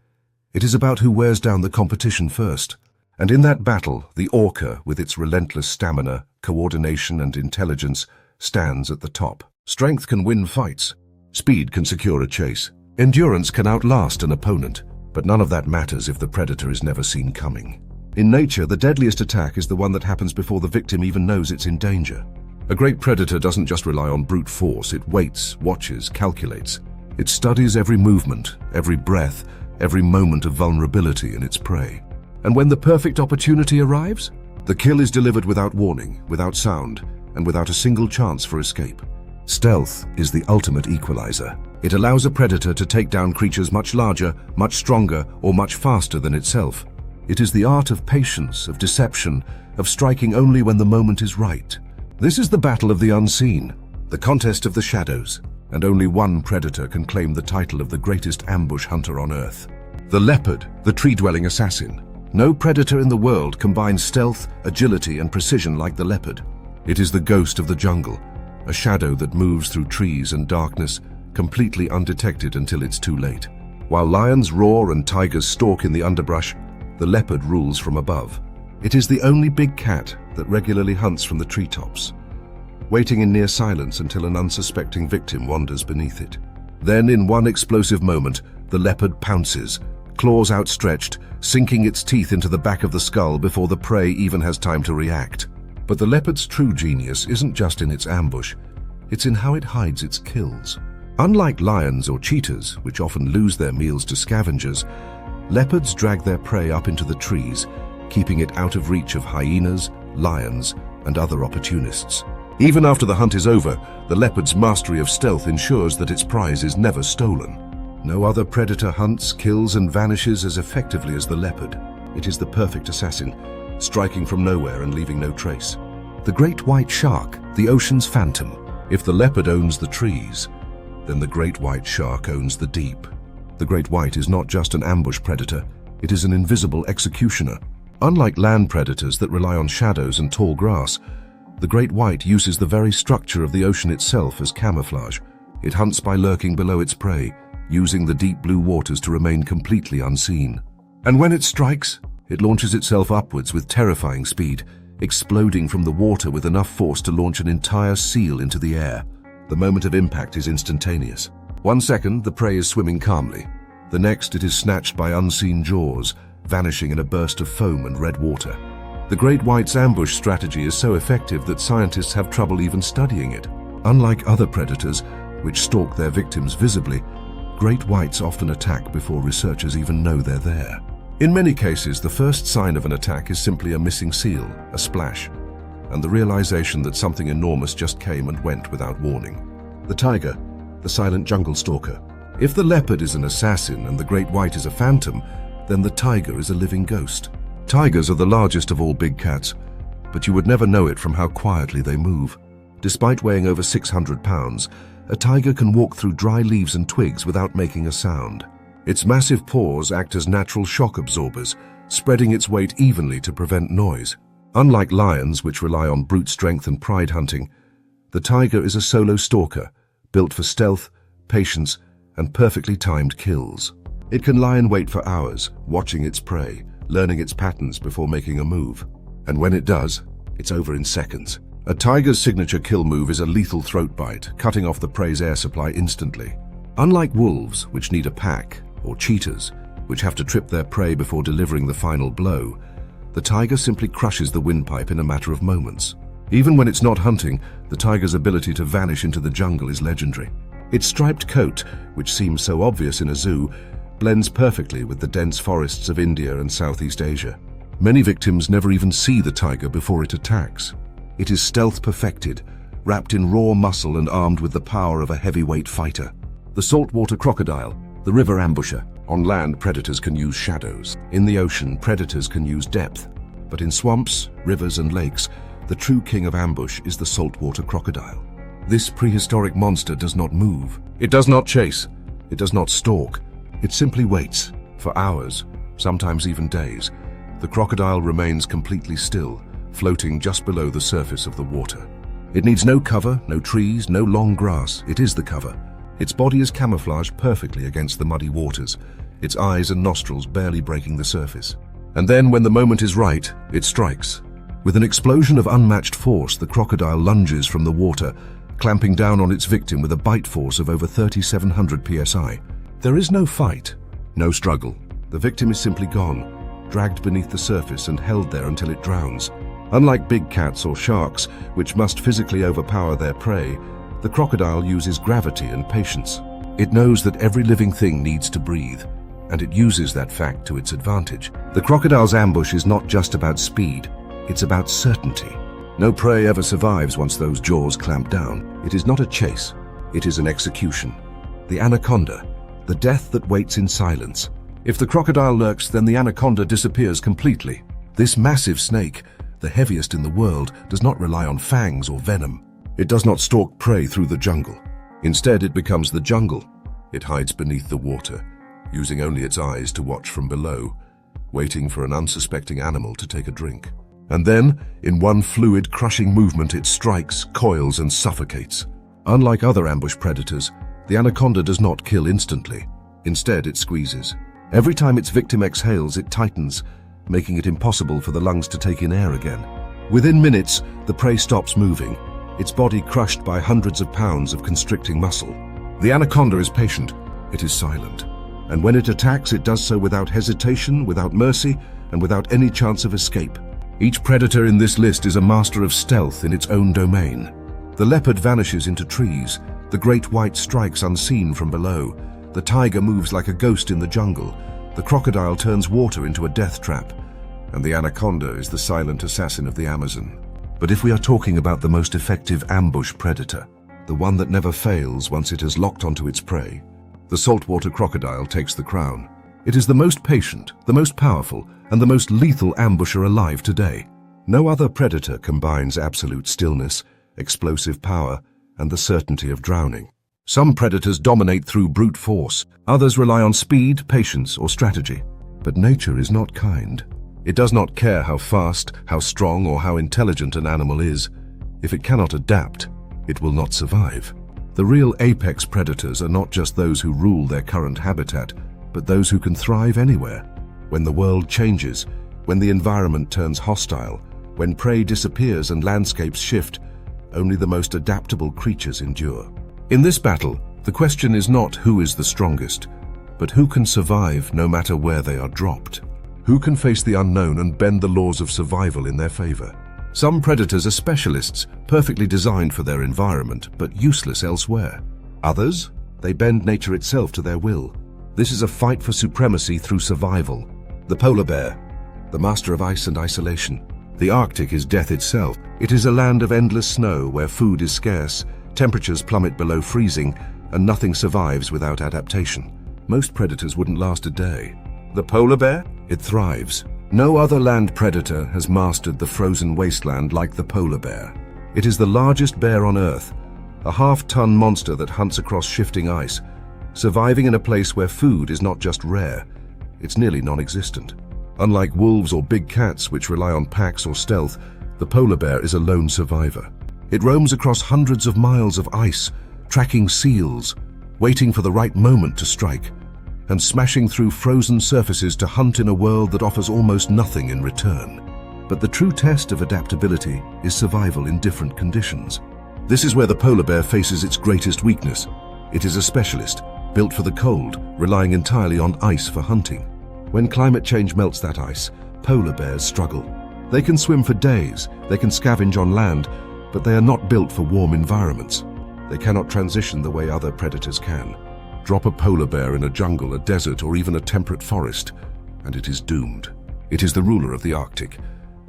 It is about who wears down the competition first. And in that battle, the orca, with its relentless stamina, coordination, and intelligence, stands at the top. Strength can win fights. Speed can secure a chase. Endurance can outlast an opponent. But none of that matters if the predator is never seen coming. In nature, the deadliest attack is the one that happens before the victim even knows it's in danger. A great predator doesn't just rely on brute force. It waits, watches, calculates. It studies every movement, every breath, every moment of vulnerability in its prey. And when the perfect opportunity arrives, the kill is delivered without warning, without sound, and without a single chance for escape. Stealth is the ultimate equalizer. It allows a predator to take down creatures much larger, much stronger, or much faster than itself. It is the art of patience, of deception, of striking only when the moment is right. This is the battle of the unseen, the contest of the shadows, and only one predator can claim the title of the greatest ambush hunter on Earth. The leopard, the tree-dwelling assassin. No predator in the world combines stealth, agility, and precision like the leopard. It is the ghost of the jungle, a shadow that moves through trees and darkness, completely undetected until it's too late. While lions roar and tigers stalk in the underbrush, the leopard rules from above. It is the only big cat that regularly hunts from the treetops, waiting in near silence until an unsuspecting victim wanders beneath it. Then, in one explosive moment, the leopard pounces, claws outstretched, sinking its teeth into the back of the skull before the prey even has time to react. But the leopard's true genius isn't just in its ambush, it's in how it hides its kills. Unlike lions or cheetahs, which often lose their meals to scavengers, leopards drag their prey up into the trees, keeping it out of reach of hyenas, lions, and other opportunists. Even after the hunt is over, the leopard's mastery of stealth ensures that its prize is never stolen. No other predator hunts, kills, and vanishes as effectively as the leopard. It is the perfect assassin, striking from nowhere and leaving no trace. The great white shark, the ocean's phantom. If the leopard owns the trees, then the great white shark owns the deep. The great white is not just an ambush predator, it is an invisible executioner. Unlike land predators that rely on shadows and tall grass, the great white uses the very structure of the ocean itself as camouflage. It hunts by lurking below its prey, using the deep blue waters to remain completely unseen. And when it strikes, it launches itself upwards with terrifying speed, exploding from the water with enough force to launch an entire seal into the air. The moment of impact is instantaneous. 1 second, the prey is swimming calmly. The next, it is snatched by unseen jaws, vanishing in a burst of foam and red water. The great white's ambush strategy is so effective that scientists have trouble even studying it. Unlike other predators, which stalk their victims visibly, great whites often attack before researchers even know they're there. In many cases, the first sign of an attack is simply a missing seal, a splash, and the realization that something enormous just came and went without warning. The tiger, the silent jungle stalker. If the leopard is an assassin and the great white is a phantom, then the tiger is a living ghost. Tigers are the largest of all big cats, but you would never know it from how quietly they move. Despite weighing over 600 pounds, a tiger can walk through dry leaves and twigs without making a sound. Its massive paws act as natural shock absorbers, spreading its weight evenly to prevent noise. Unlike lions, which rely on brute strength and pride hunting, the tiger is a solo stalker, built for stealth, patience, and perfectly timed kills. It can lie in wait for hours, watching its prey, learning its patterns before making a move. And when it does, it's over in seconds. A tiger's signature kill move is a lethal throat bite, cutting off the prey's air supply instantly. Unlike wolves, which need a pack, or cheetahs, which have to trip their prey before delivering the final blow, the tiger simply crushes the windpipe in a matter of moments. Even when it's not hunting, the tiger's ability to vanish into the jungle is legendary. Its striped coat, which seems so obvious in a zoo, blends perfectly with the dense forests of India and Southeast Asia. Many victims never even see the tiger before it attacks. It is stealth perfected, wrapped in raw muscle and armed with the power of a heavyweight fighter. The saltwater crocodile, the river ambusher. On land, predators can use shadows. In the ocean, predators can use depth. But in swamps, rivers, and lakes, the true king of ambush is the saltwater crocodile. This prehistoric monster does not move. It does not chase. It does not stalk. It simply waits. For hours, sometimes even days, the crocodile remains completely still, floating just below the surface of the water. It needs no cover, no trees, no long grass. It is the cover. Its body is camouflaged perfectly against the muddy waters, its eyes and nostrils barely breaking the surface. And then, when the moment is right, it strikes. With an explosion of unmatched force, the crocodile lunges from the water, clamping down on its victim with a bite force of over 3,700 psi. There is no fight, no struggle. The victim is simply gone, dragged beneath the surface and held there until it drowns. Unlike big cats or sharks, which must physically overpower their prey, the crocodile uses gravity and patience. It knows that every living thing needs to breathe, and it uses that fact to its advantage. The crocodile's ambush is not just about speed, it's about certainty. No prey ever survives once those jaws clamp down. It is not a chase, it is an execution. The anaconda, the death that waits in silence. If the crocodile lurks, then the anaconda disappears completely. This massive snake, the heaviest in the world, does not rely on fangs or venom. It does not stalk prey through the jungle. Instead, it becomes the jungle. It hides beneath the water, using only its eyes to watch from below, waiting for an unsuspecting animal to take a drink. And then, in one fluid, crushing movement, it strikes, coils, and suffocates. Unlike other ambush predators, the anaconda does not kill instantly. Instead, it squeezes. Every time its victim exhales, it tightens, making it impossible for the lungs to take in air again. Within minutes, the prey stops moving, its body crushed by hundreds of pounds of constricting muscle. The anaconda is patient, it is silent. And when it attacks, it does so without hesitation, without mercy, and without any chance of escape. Each predator in this list is a master of stealth in its own domain. The leopard vanishes into trees, the great white strikes unseen from below, the tiger moves like a ghost in the jungle, the crocodile turns water into a death trap, and the anaconda is the silent assassin of the Amazon. But if we are talking about the most effective ambush predator, the one that never fails once it has locked onto its prey, the saltwater crocodile takes the crown. It is the most patient, the most powerful, and the most lethal ambusher alive today. No other predator combines absolute stillness, explosive power, and the certainty of drowning. Some predators dominate through brute force, others rely on speed, patience, or strategy. But nature is not kind. It does not care how fast, how strong, or how intelligent an animal is. If it cannot adapt, it will not survive. The real apex predators are not just those who rule their current habitat, but those who can thrive anywhere. When the world changes, when the environment turns hostile, when prey disappears and landscapes shift, only the most adaptable creatures endure. In this battle, the question is not who is the strongest, but who can survive no matter where they are dropped. Who can face the unknown and bend the laws of survival in their favor? Some predators are specialists, perfectly designed for their environment, but useless elsewhere. Others, they bend nature itself to their will. This is a fight for supremacy through survival. The polar bear, the master of ice and isolation. The Arctic is death itself. It is a land of endless snow where food is scarce, temperatures plummet below freezing, and nothing survives without adaptation. Most predators wouldn't last a day. The polar bear? It thrives. No other land predator has mastered the frozen wasteland like the polar bear. It is the largest bear on Earth, a half-ton monster that hunts across shifting ice, surviving in a place where food is not just rare, it's nearly non-existent. Unlike wolves or big cats, which rely on packs or stealth, the polar bear is a lone survivor. It roams across hundreds of miles of ice, tracking seals, waiting for the right moment to strike, and smashing through frozen surfaces to hunt in a world that offers almost nothing in return. But the true test of adaptability is survival in different conditions. This is where the polar bear faces its greatest weakness. It is a specialist, built for the cold, relying entirely on ice for hunting. When climate change melts that ice, polar bears struggle. They can swim for days, they can scavenge on land, but they are not built for warm environments. They cannot transition the way other predators can. Drop a polar bear in a jungle, a desert, or even a temperate forest, and it is doomed. It is the ruler of the Arctic,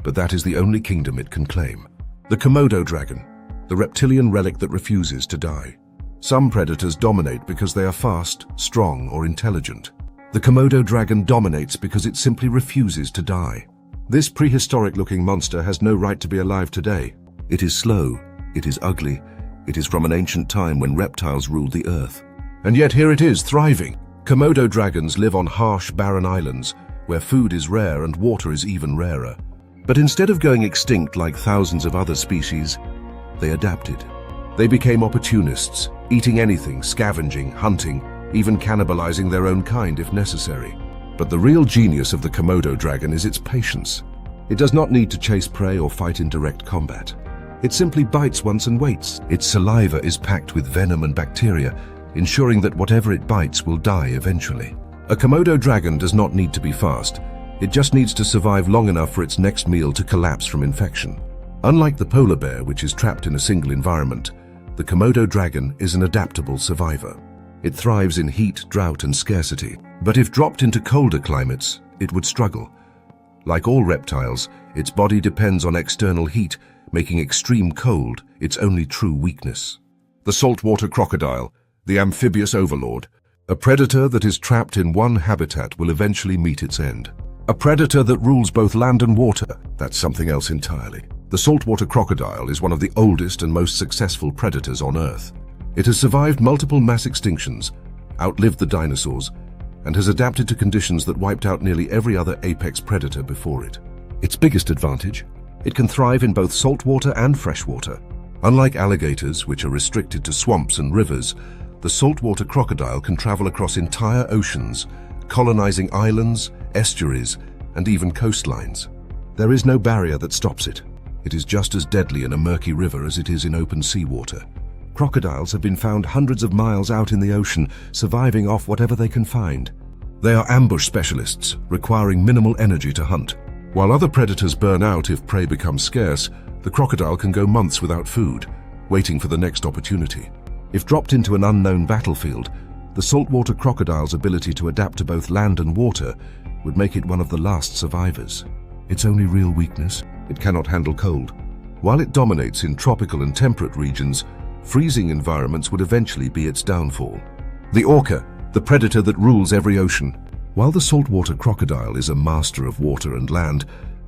but that is the only kingdom it can claim. The Komodo dragon, the reptilian relic that refuses to die. Some predators dominate because they are fast, strong, or intelligent. The Komodo dragon dominates because it simply refuses to die. This prehistoric-looking monster has no right to be alive today. It is slow, it is ugly, it is from an ancient time when reptiles ruled the earth. And yet here it is, thriving. Komodo dragons live on harsh, barren islands, where food is rare and water is even rarer. But instead of going extinct like thousands of other species, they adapted. They became opportunists, eating anything, scavenging, hunting, even cannibalizing their own kind if necessary. But the real genius of the Komodo dragon is its patience. It does not need to chase prey or fight in direct combat. It simply bites once and waits. Its saliva is packed with venom and bacteria, ensuring that whatever it bites will die eventually. A Komodo dragon does not need to be fast. It just needs to survive long enough for its next meal to collapse from infection. Unlike the polar bear, which is trapped in a single environment, the Komodo dragon is an adaptable survivor. It thrives in heat, drought, and scarcity. But if dropped into colder climates, it would struggle. Like all reptiles, its body depends on external heat, making extreme cold its only true weakness. The saltwater crocodile, the amphibious overlord. A predator that is trapped in one habitat will eventually meet its end. A predator that rules both land and water, that's something else entirely. The saltwater crocodile is one of the oldest and most successful predators on Earth. It has survived multiple mass extinctions, outlived the dinosaurs, and has adapted to conditions that wiped out nearly every other apex predator before it. Its biggest advantage? It can thrive in both saltwater and freshwater. Unlike alligators, which are restricted to swamps and rivers, the saltwater crocodile can travel across entire oceans, colonizing islands, estuaries, and even coastlines. There is no barrier that stops it. It is just as deadly in a murky river as it is in open seawater. Crocodiles have been found hundreds of miles out in the ocean, surviving off whatever they can find. They are ambush specialists, requiring minimal energy to hunt. While other predators burn out if prey becomes scarce, the crocodile can go months without food, waiting for the next opportunity. If dropped into an unknown battlefield, the saltwater crocodile's ability to adapt to both land and water would make it one of the last survivors. Its only real weakness: it cannot handle cold. While it dominates in tropical and temperate regions, freezing environments would eventually be its downfall. The orca, the predator that rules every ocean. While the saltwater crocodile is a master of water and land,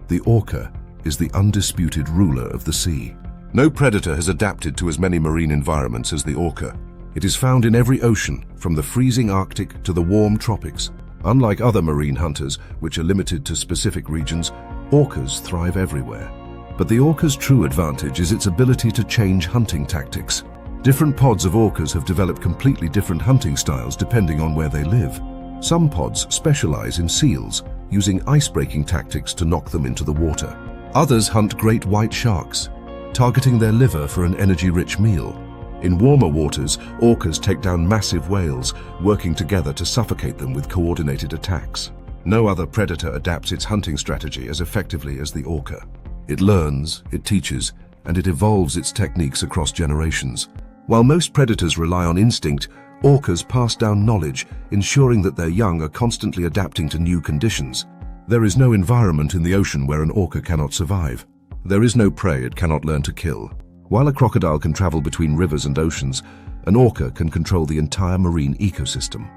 the orca is the undisputed ruler of the sea. No predator has adapted to as many marine environments as the orca. It is found in every ocean, from the freezing Arctic to the warm tropics. Unlike other marine hunters, which are limited to specific regions, orcas thrive everywhere. But the orca's true advantage is its ability to change hunting tactics. Different pods of orcas have developed completely different hunting styles depending on where they live. Some pods specialize in seals, using ice-breaking tactics to knock them into the water. Others hunt great white sharks, targeting their liver for an energy-rich meal. In warmer waters, orcas take down massive whales, working together to suffocate them with coordinated attacks. No other predator adapts its hunting strategy as effectively as the orca. It learns, it teaches, and it evolves its techniques across generations. While most predators rely on instinct, orcas pass down knowledge, ensuring that their young are constantly adapting to new conditions. There is no environment in the ocean where an orca cannot survive. There is no prey it cannot learn to kill. While a crocodile can travel between rivers and oceans, an orca can control the entire marine ecosystem.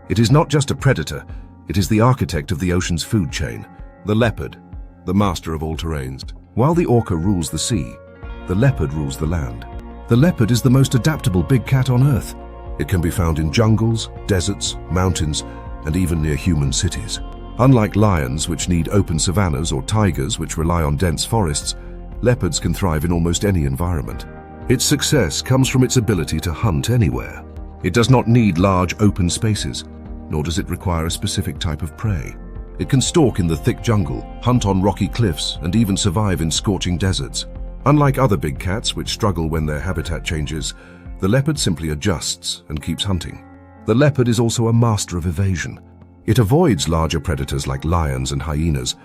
It is not just a predator, it is the architect of the ocean's food chain, the leopard, the master of all terrains. While the orca rules the sea, the leopard rules the land. The leopard is the most adaptable big cat on Earth. It can be found in jungles, deserts, mountains, and even near human cities. Unlike lions, which need open savannas, or tigers, which rely on dense forests, leopards can thrive in almost any environment. Its success comes from its ability to hunt anywhere. It does not need large open spaces, nor does it require a specific type of prey. It can stalk in the thick jungle, hunt on rocky cliffs, and even survive in scorching deserts. Unlike other big cats, which struggle when their habitat changes, the leopard simply adjusts and keeps hunting. The leopard is also a master of evasion. It avoids larger predators like lions and hyenas,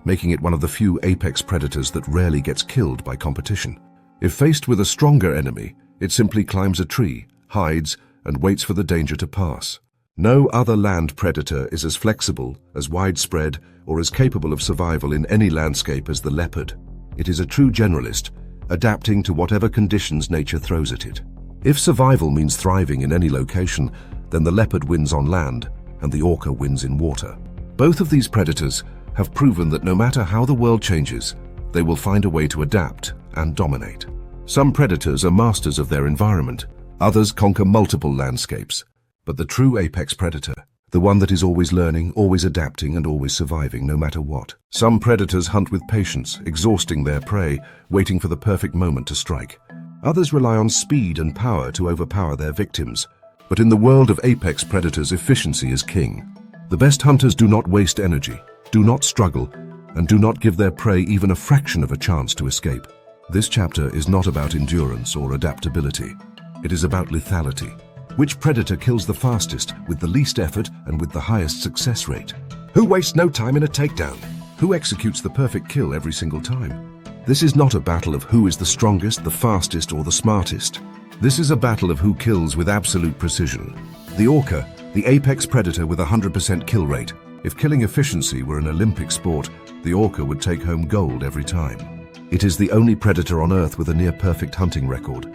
making it one of the few apex predators that rarely gets killed by competition. If faced with a stronger enemy, it simply climbs a tree, hides, and waits for the danger to pass. No other land predator is as flexible, as widespread, or as capable of survival in any landscape as the leopard. It is a true generalist, adapting to whatever conditions nature throws at it. If survival means thriving in any location, then the leopard wins on land, and the orca wins in water. Both of these predators have proven that no matter how the world changes, they will find a way to adapt and dominate. Some predators are masters of their environment, others conquer multiple landscapes. But the true apex predator, the one that is always learning, always adapting, and always surviving no matter what. Some predators hunt with patience, exhausting their prey, waiting for the perfect moment to strike. Others rely on speed and power to overpower their victims. But in the world of apex predators, efficiency is king. The best hunters do not waste energy, do not struggle, and do not give their prey even a fraction of a chance to escape. This chapter is not about endurance or adaptability. It is about lethality. Which predator kills the fastest, with the least effort, and with the highest success rate? Who wastes no time in a takedown? Who executes the perfect kill every single time? This is not a battle of who is the strongest, the fastest, or the smartest. This is a battle of who kills with absolute precision. The orca, the apex predator with 100% kill rate. If killing efficiency were an Olympic sport, the orca would take home gold every time. It is the only predator on Earth with a near-perfect hunting record.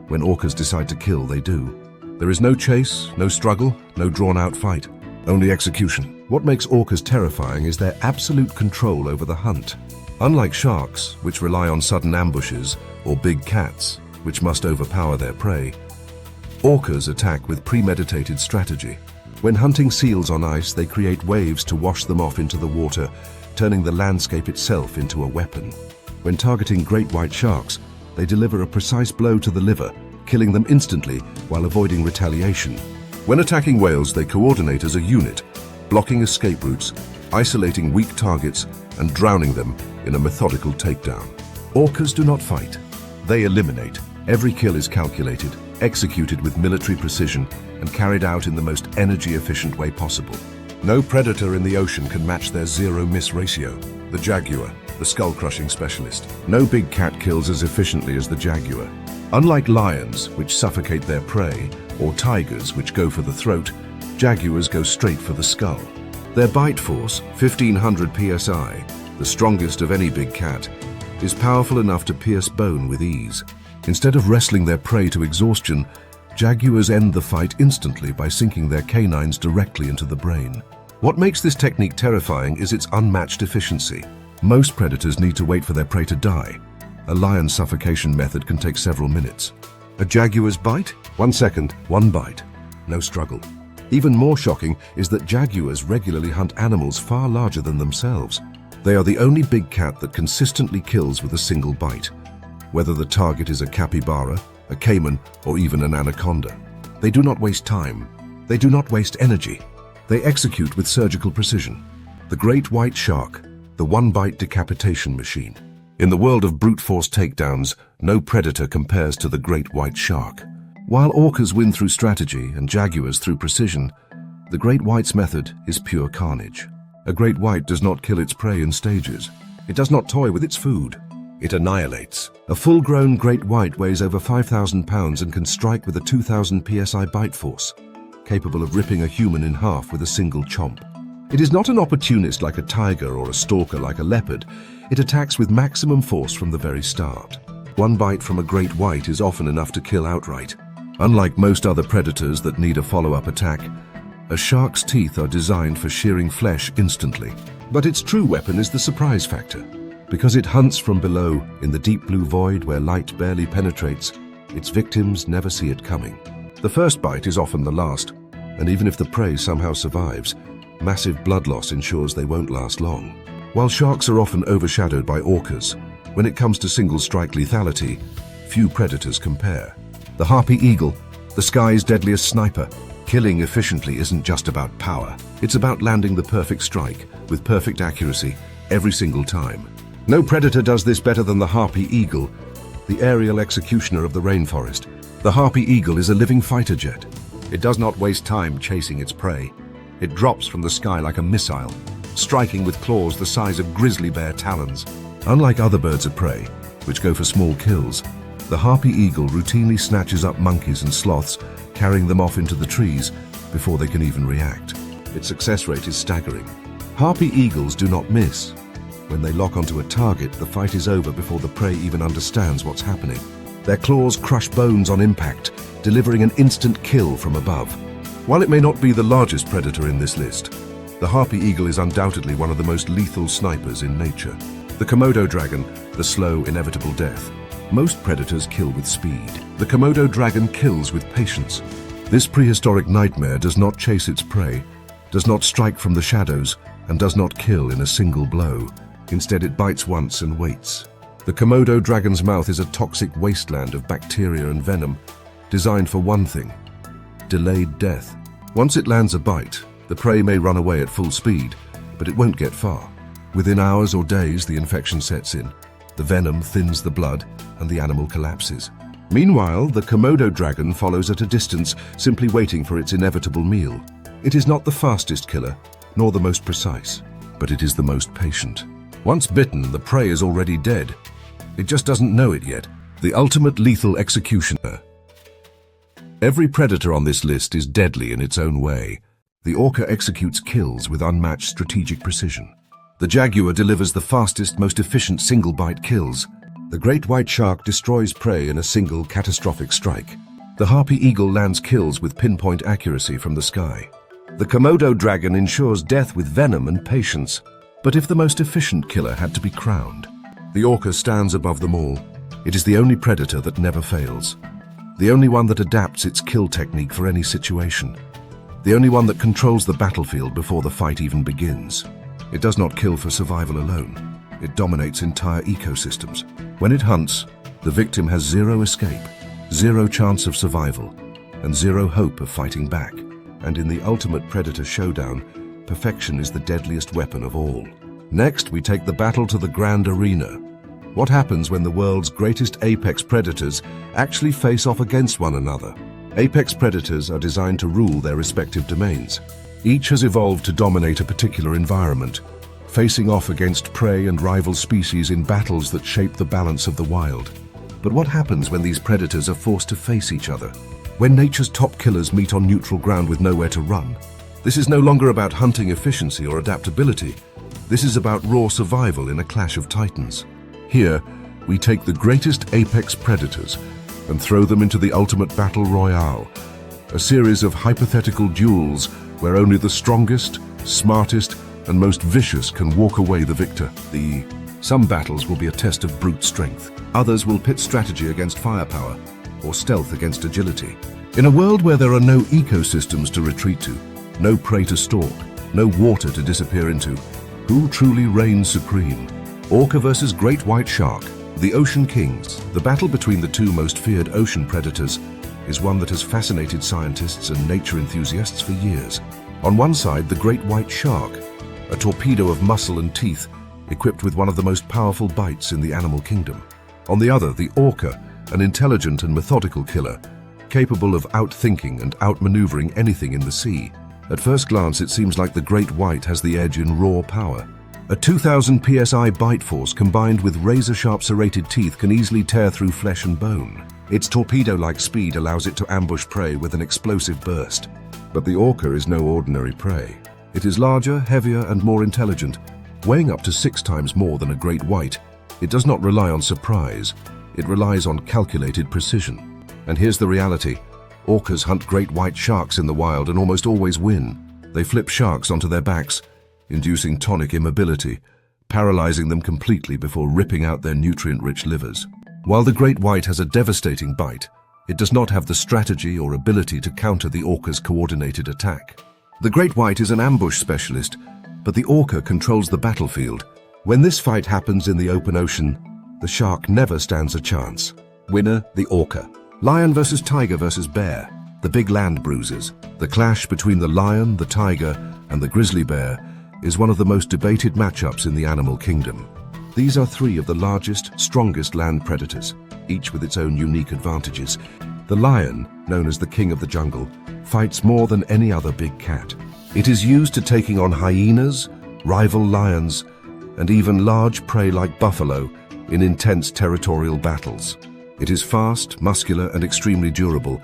When orcas decide to kill, they do. There is no chase, no struggle, no drawn-out fight, only execution. What makes orcas terrifying is their absolute control over the hunt. Unlike sharks, which rely on sudden ambushes, or big cats, which must overpower their prey, orcas attack with premeditated strategy. When hunting seals on ice, they create waves to wash them off into the water, turning the landscape itself into a weapon. When targeting great white sharks, they deliver a precise blow to the liver, killing them instantly while avoiding retaliation. When attacking whales, they coordinate as a unit, blocking escape routes, isolating weak targets, and drowning them in a methodical takedown. Orcas do not fight. They eliminate. Every kill is calculated, executed with military precision, and carried out in the most energy-efficient way possible. No predator in the ocean can match their zero-miss ratio. The jaguar, the skull-crushing specialist. No big cat kills as efficiently as the jaguar. Unlike lions, which suffocate their prey, or tigers, which go for the throat, jaguars go straight for the skull. Their bite force, 1500 psi, the strongest of any big cat, is powerful enough to pierce bone with ease. Instead of wrestling their prey to exhaustion, jaguars end the fight instantly by sinking their canines directly into the brain. What makes this technique terrifying is its unmatched efficiency. Most predators need to wait for their prey to die. A lion's suffocation method can take several minutes. A jaguar's bite? 1 second, 1 bite. No struggle. Even more shocking is that jaguars regularly hunt animals far larger than themselves. They are the only big cat that consistently kills with a single bite, whether the target is a capybara, a caiman, or even an anaconda. They do not waste time. They do not waste energy. They execute with surgical precision. The great white shark, the one-bite decapitation machine. In the world of brute force takedowns, no predator compares to the great white shark. While orcas win through strategy and jaguars through precision, the great white's method is pure carnage. A great white does not kill its prey in stages. It does not toy with its food. It annihilates. A full-grown great white weighs over 5,000 pounds and can strike with a 2,000 psi bite force, capable of ripping a human in half with a single chomp. It is not an opportunist like a tiger or a stalker like a leopard. It attacks with maximum force from the very start. One bite from a great white is often enough to kill outright. Unlike most other predators that need a follow-up attack, a shark's teeth are designed for shearing flesh instantly. But its true weapon is the surprise factor. Because it hunts from below, in the deep blue void where light barely penetrates, its victims never see it coming. The first bite is often the last, and even if the prey somehow survives, massive blood loss ensures they won't last long. While sharks are often overshadowed by orcas, when it comes to single-strike lethality, few predators compare. The harpy eagle, the sky's deadliest sniper. Killing efficiently isn't just about power. It's about landing the perfect strike, with perfect accuracy, every single time. No predator does this better than the harpy eagle, the aerial executioner of the rainforest. The harpy eagle is a living fighter jet. It does not waste time chasing its prey. It drops from the sky like a missile, striking with claws the size of grizzly bear talons. Unlike other birds of prey, which go for small kills, the harpy eagle routinely snatches up monkeys and sloths, carrying them off into the trees before they can even react. Its success rate is staggering. Harpy eagles do not miss. When they lock onto a target, the fight is over before the prey even understands what's happening. Their claws crush bones on impact, delivering an instant kill from above. While it may not be the largest predator in this list, the harpy eagle is undoubtedly one of the most lethal snipers in nature. The Komodo dragon, the slow, inevitable death. Most predators kill with speed. The Komodo dragon kills with patience. This prehistoric nightmare does not chase its prey, does not strike from the shadows, and does not kill in a single blow. Instead, it bites once and waits. The Komodo dragon's mouth is a toxic wasteland of bacteria and venom, designed for one thing: delayed death. Once it lands a bite, the prey may run away at full speed, but it won't get far. Within hours or days, the infection sets in. The venom thins the blood, and the animal collapses. Meanwhile, the Komodo dragon follows at a distance, simply waiting for its inevitable meal. It is not the fastest killer, nor the most precise, but it is the most patient. Once bitten, the prey is already dead. It just doesn't know it yet. The ultimate lethal executioner. Every predator on this list is deadly in its own way. The orca executes kills with unmatched strategic precision. The jaguar delivers the fastest, most efficient single-bite kills. The great white shark destroys prey in a single catastrophic strike. The harpy eagle lands kills with pinpoint accuracy from the sky. The Komodo dragon ensures death with venom and patience. But if the most efficient killer had to be crowned, the orca stands above them all. It is the only predator that never fails. The only one that adapts its kill technique for any situation. The only one that controls the battlefield before the fight even begins. It does not kill for survival alone. it dominates entire ecosystems. When it hunts, the victim has zero escape, zero chance of survival, and zero hope of fighting back. And in the ultimate predator showdown, perfection is the deadliest weapon of all. Next, we take the battle to the grand arena. What happens when the world's greatest apex predators actually face off against one another? Apex predators are designed to rule their respective domains. Each has evolved to dominate a particular environment, facing off against prey and rival species in battles that shape the balance of the wild. But what happens when these predators are forced to face each other? When nature's top killers meet on neutral ground with nowhere to run? This is no longer about hunting efficiency or adaptability. This is about raw survival in a clash of titans. Here, we take the greatest apex predators and throw them into the ultimate battle royale, a series of hypothetical duels where only the strongest, smartest, and most vicious can walk away the victor. Some battles will be a test of brute strength. Others will pit strategy against firepower or stealth against agility. In a world where there are no ecosystems to retreat to, no prey to stalk, no water to disappear into, who truly reigns supreme? Orca versus great white shark, the ocean kings. The battle between the two most feared ocean predators is one that has fascinated scientists and nature enthusiasts for years. On one side, the great white shark, a torpedo of muscle and teeth, equipped with one of the most powerful bites in the animal kingdom. On the other, the orca, an intelligent and methodical killer, capable of outthinking and outmaneuvering anything in the sea. At first glance, it seems like the great white has the edge in raw power. A 2,000 psi bite force combined with razor-sharp serrated teeth can easily tear through flesh and bone. Its torpedo-like speed allows it to ambush prey with an explosive burst. But the orca is no ordinary prey. It is larger, heavier, and more intelligent, weighing up to 6 times more than a great white. It does not rely on surprise. It relies on calculated precision. And here's the reality. Orcas hunt great white sharks in the wild and almost always win. They flip sharks onto their backs, inducing tonic immobility, paralyzing them completely before ripping out their nutrient-rich livers. While the great white has a devastating bite, it does not have the strategy or ability to counter the orca's coordinated attack. The great white is an ambush specialist, but the orca controls the battlefield. When this fight happens in the open ocean, the shark never stands a chance. Winner, the orca. Lion versus tiger versus bear, the big land bruisers. The clash between the lion, the tiger, and the grizzly bear is one of the most debated matchups in the animal kingdom. These are 3 of the largest, strongest land predators, each with its own unique advantages. The lion, known as the king of the jungle, fights more than any other big cat. It is used to taking on hyenas, rival lions, and even large prey like buffalo in intense territorial battles. It is fast, muscular, and extremely durable,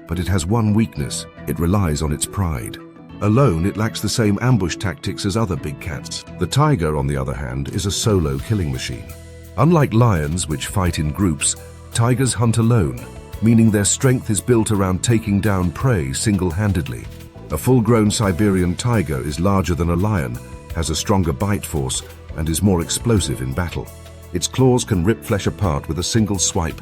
but it has one weakness: it relies on its pride. Alone, it lacks the same ambush tactics as other big cats. The tiger, on the other hand, is a solo killing machine. Unlike lions, which fight in groups, tigers hunt alone, meaning their strength is built around taking down prey single-handedly. A full-grown Siberian tiger is larger than a lion, has a stronger bite force, and is more explosive in battle. Its claws can rip flesh apart with a single swipe,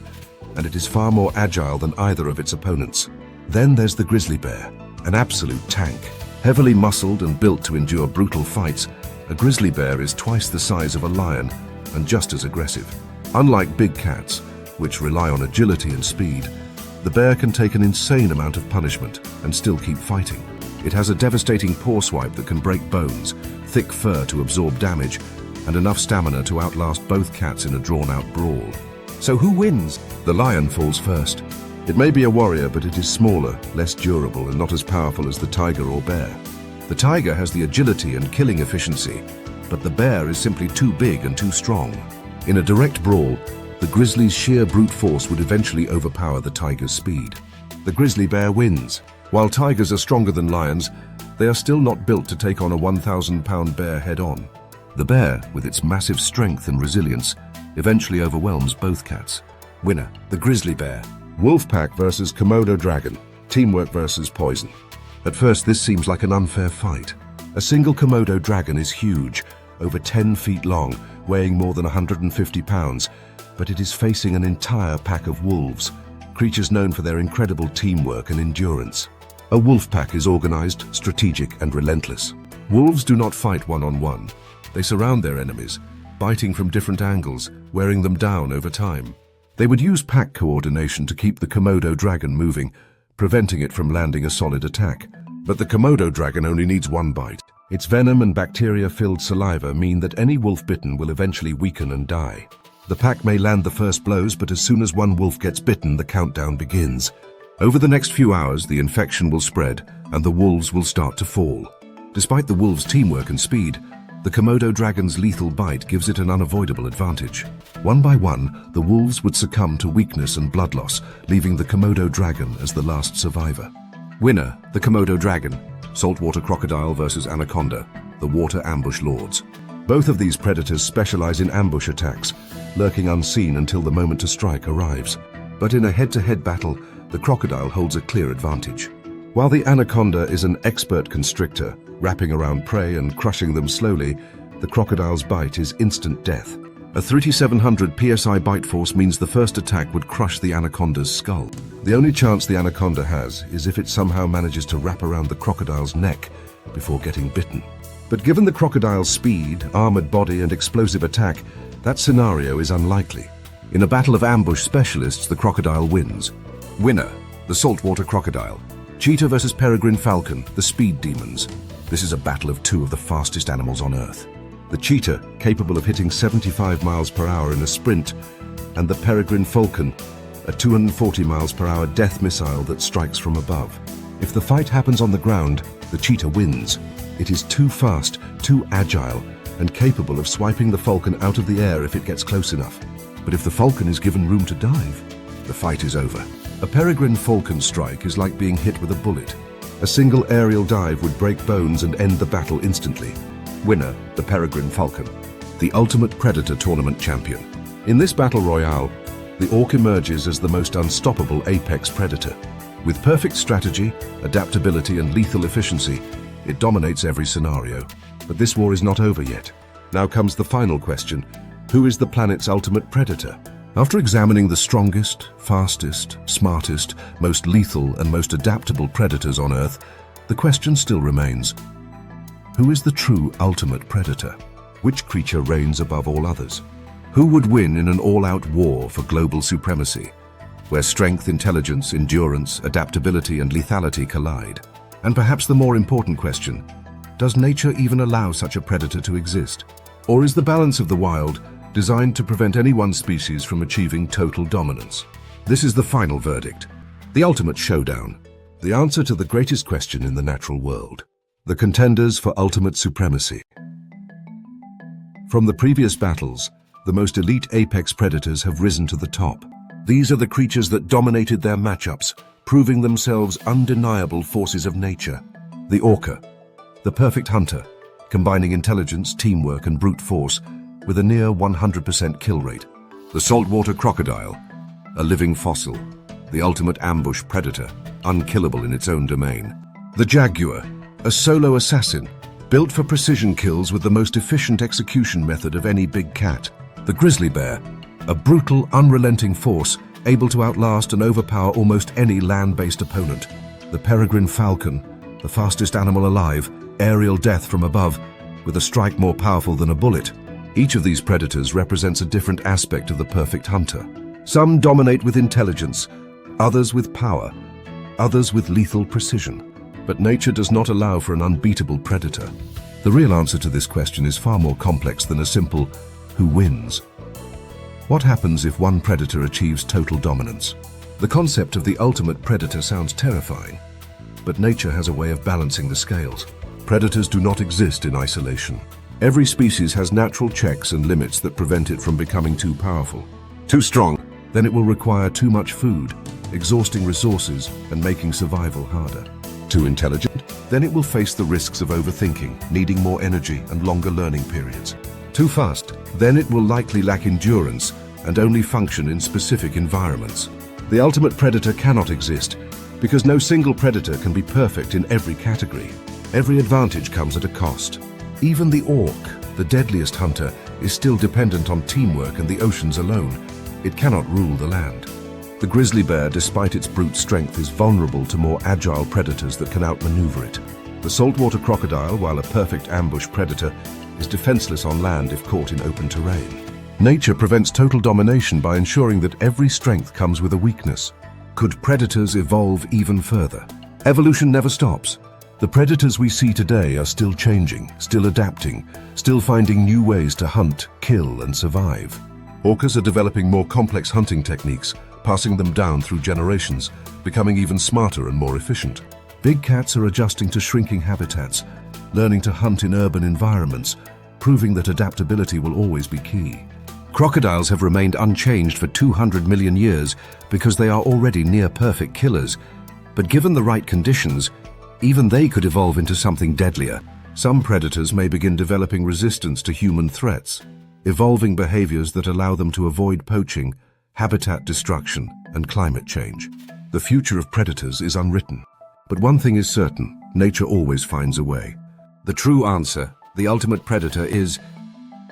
and it is far more agile than either of its opponents. Then there's the grizzly bear, an absolute tank. Heavily muscled and built to endure brutal fights, a grizzly bear is twice the size of a lion and just as aggressive. Unlike big cats, which rely on agility and speed, the bear can take an insane amount of punishment and still keep fighting. It has a devastating paw swipe that can break bones, thick fur to absorb damage, and enough stamina to outlast both cats in a drawn-out brawl. So who wins? The lion falls first. It may be a warrior, but it is smaller, less durable, and not as powerful as the tiger or bear. The tiger has the agility and killing efficiency, but the bear is simply too big and too strong. In a direct brawl, the grizzly's sheer brute force would eventually overpower the tiger's speed. The grizzly bear wins. While tigers are stronger than lions, they are still not built to take on a 1,000-pound bear head-on. The bear, with its massive strength and resilience, eventually overwhelms both cats. Winner, the grizzly bear. Wolf pack versus Komodo dragon. Teamwork versus poison. At first, this seems like an unfair fight. A single Komodo dragon is huge, over 10 feet long, weighing more than 150 pounds, but it is facing an entire pack of wolves, creatures known for their incredible teamwork and endurance. A wolf pack is organized, strategic, and relentless. Wolves do not fight one-on-one. They surround their enemies, biting from different angles, wearing them down over time. They would use pack coordination to keep the Komodo dragon moving, preventing it from landing a solid attack. But the Komodo dragon only needs one bite. Its venom and bacteria-filled saliva mean that any wolf bitten will eventually weaken and die. The pack may land the first blows, but as soon as one wolf gets bitten, the countdown begins. Over the next few hours, the infection will spread, and the wolves will start to fall. Despite the wolves' teamwork and speed, the Komodo dragon's lethal bite gives it an unavoidable advantage. One by one, the wolves would succumb to weakness and blood loss, leaving the Komodo dragon as the last survivor. Winner, the Komodo dragon. Saltwater crocodile versus Anaconda, the water ambush lords. Both of these predators specialize in ambush attacks, lurking unseen until the moment to strike arrives. But in a head-to-head battle, the crocodile holds a clear advantage. While the anaconda is an expert constrictor, wrapping around prey and crushing them slowly, the crocodile's bite is instant death. A 3,700 psi bite force means the first attack would crush the anaconda's skull. The only chance the anaconda has is if it somehow manages to wrap around the crocodile's neck before getting bitten. But given the crocodile's speed, armored body, and explosive attack, that scenario is unlikely. In a battle of ambush specialists, the crocodile wins. Winner, the saltwater crocodile. Cheetah versus peregrine falcon, the speed demons. This is a battle of two of the fastest animals on Earth. The cheetah, capable of hitting 75 miles per hour in a sprint, and the peregrine falcon, a 240 miles per hour death missile that strikes from above. If the fight happens on the ground, the cheetah wins. It is too fast, too agile, and capable of swiping the falcon out of the air if it gets close enough. But if the falcon is given room to dive, the fight is over. A peregrine falcon strike is like being hit with a bullet. A single aerial dive would break bones and end the battle instantly. Winner, the peregrine falcon, the ultimate predator tournament champion. In this battle royale, the orc emerges as the most unstoppable apex predator. With perfect strategy, adaptability, and lethal efficiency, it dominates every scenario. But this war is not over yet. Now comes the final question: who is the planet's ultimate predator? After examining the strongest, fastest, smartest, most lethal, and most adaptable predators on Earth, the question still remains: who is the true ultimate predator? Which creature reigns above all others? Who would win in an all-out war for global supremacy, where strength, intelligence, endurance, adaptability, and lethality collide? And perhaps the more important question: does nature even allow such a predator to exist? Or is the balance of the wild designed to prevent any one species from achieving total dominance? This is the final verdict, the ultimate showdown, the answer to the greatest question in the natural world. The contenders for ultimate supremacy. From the previous battles, the most elite apex predators have risen to the top. These are the creatures that dominated their matchups, proving themselves undeniable forces of nature. The orca, the perfect hunter, combining intelligence, teamwork, and brute force with a near 100% kill rate. The saltwater crocodile, a living fossil, the ultimate ambush predator, unkillable in its own domain. The jaguar, a solo assassin, built for precision kills with the most efficient execution method of any big cat. The grizzly bear, a brutal, unrelenting force able to outlast and overpower almost any land-based opponent. The peregrine falcon, the fastest animal alive, aerial death from above, with a strike more powerful than a bullet. Each of these predators represents a different aspect of the perfect hunter. Some dominate with intelligence, others with power, others with lethal precision. But nature does not allow for an unbeatable predator. The real answer to this question is far more complex than a simple "who wins?" What happens if one predator achieves total dominance? The concept of the ultimate predator sounds terrifying, but nature has a way of balancing the scales. Predators do not exist in isolation. Every species has natural checks and limits that prevent it from becoming too powerful. Too strong, then it will require too much food, exhausting resources and making survival harder. Too intelligent, then it will face the risks of overthinking, needing more energy and longer learning periods. Too fast, then it will likely lack endurance and only function in specific environments. The ultimate predator cannot exist because no single predator can be perfect in every category. Every advantage comes at a cost. Even the orc, the deadliest hunter, is still dependent on teamwork and the oceans alone. It cannot rule the land. The grizzly bear, despite its brute strength, is vulnerable to more agile predators that can outmaneuver it. The saltwater crocodile, while a perfect ambush predator, is defenseless on land if caught in open terrain. Nature prevents total domination by ensuring that every strength comes with a weakness. Could predators evolve even further? Evolution never stops. The predators we see today are still changing, still adapting, still finding new ways to hunt, kill, and survive. Orcas are developing more complex hunting techniques, passing them down through generations, becoming even smarter and more efficient. Big cats are adjusting to shrinking habitats, learning to hunt in urban environments, proving that adaptability will always be key. Crocodiles have remained unchanged for 200 million years because they are already near-perfect killers. But given the right conditions, even they could evolve into something deadlier. Some predators may begin developing resistance to human threats, evolving behaviors that allow them to avoid poaching, habitat destruction, and climate change. The future of predators is unwritten. But one thing is certain, nature always finds a way. The true answer, the ultimate predator, is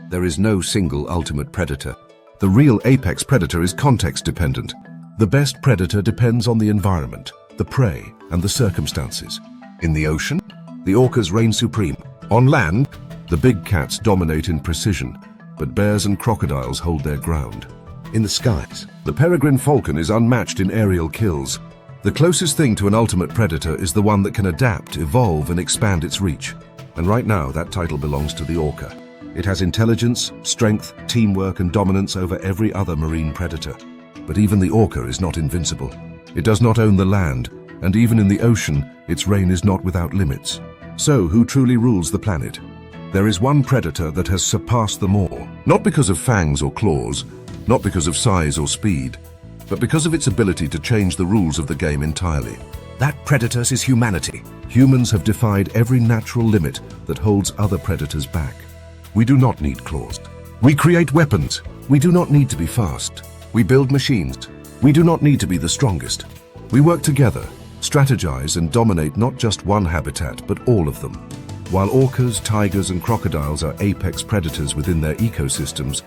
there is no single ultimate predator. The real apex predator is context-dependent. The best predator depends on the environment, the prey, and the circumstances. In the ocean, the orcas reign supreme. On land, the big cats dominate in precision, but bears and crocodiles hold their ground. In the skies, the peregrine falcon is unmatched in aerial kills. The closest thing to an ultimate predator is the one that can adapt, evolve, and expand its reach. And right now, that title belongs to the orca. It has intelligence, strength, teamwork, and dominance over every other marine predator. But even the orca is not invincible. It does not own the land, and even in the ocean, its reign is not without limits. So, who truly rules the planet? There is one predator that has surpassed them all, not because of fangs or claws, not because of size or speed, but because of its ability to change the rules of the game entirely. That predator is humanity. Humans have defied every natural limit that holds other predators back. We do not need claws. We create weapons. We do not need to be fast. We build machines. We do not need to be the strongest. We work together, strategize, and dominate not just one habitat, but all of them. While orcas, tigers, and crocodiles are apex predators within their ecosystems,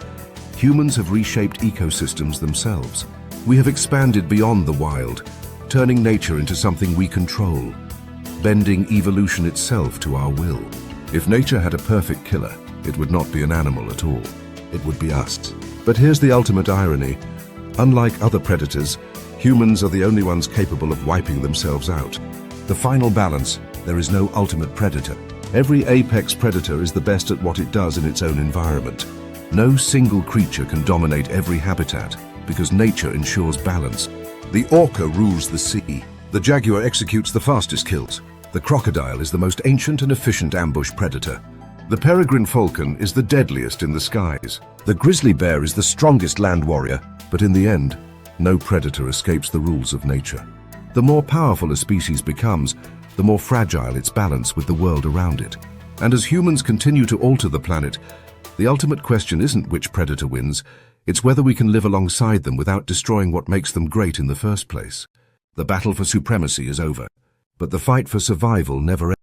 humans have reshaped ecosystems themselves. We have expanded beyond the wild, turning nature into something we control, bending evolution itself to our will. If nature had a perfect killer, it would not be an animal at all. It would be us. But here's the ultimate irony. Unlike other predators, humans are the only ones capable of wiping themselves out. The final balance, there is no ultimate predator. Every apex predator is the best at what it does in its own environment. No single creature can dominate every habitat because nature ensures balance. The orca rules the sea. The jaguar executes the fastest kills. The crocodile is the most ancient and efficient ambush predator. The peregrine falcon is the deadliest in the skies. The grizzly bear is the strongest land warrior, but in the end, no predator escapes the rules of nature. The more powerful a species becomes, the more fragile its balance with the world around it. And as humans continue to alter the planet, the ultimate question isn't which predator wins, it's whether we can live alongside them without destroying what makes them great in the first place. The battle for supremacy is over, but the fight for survival never ends.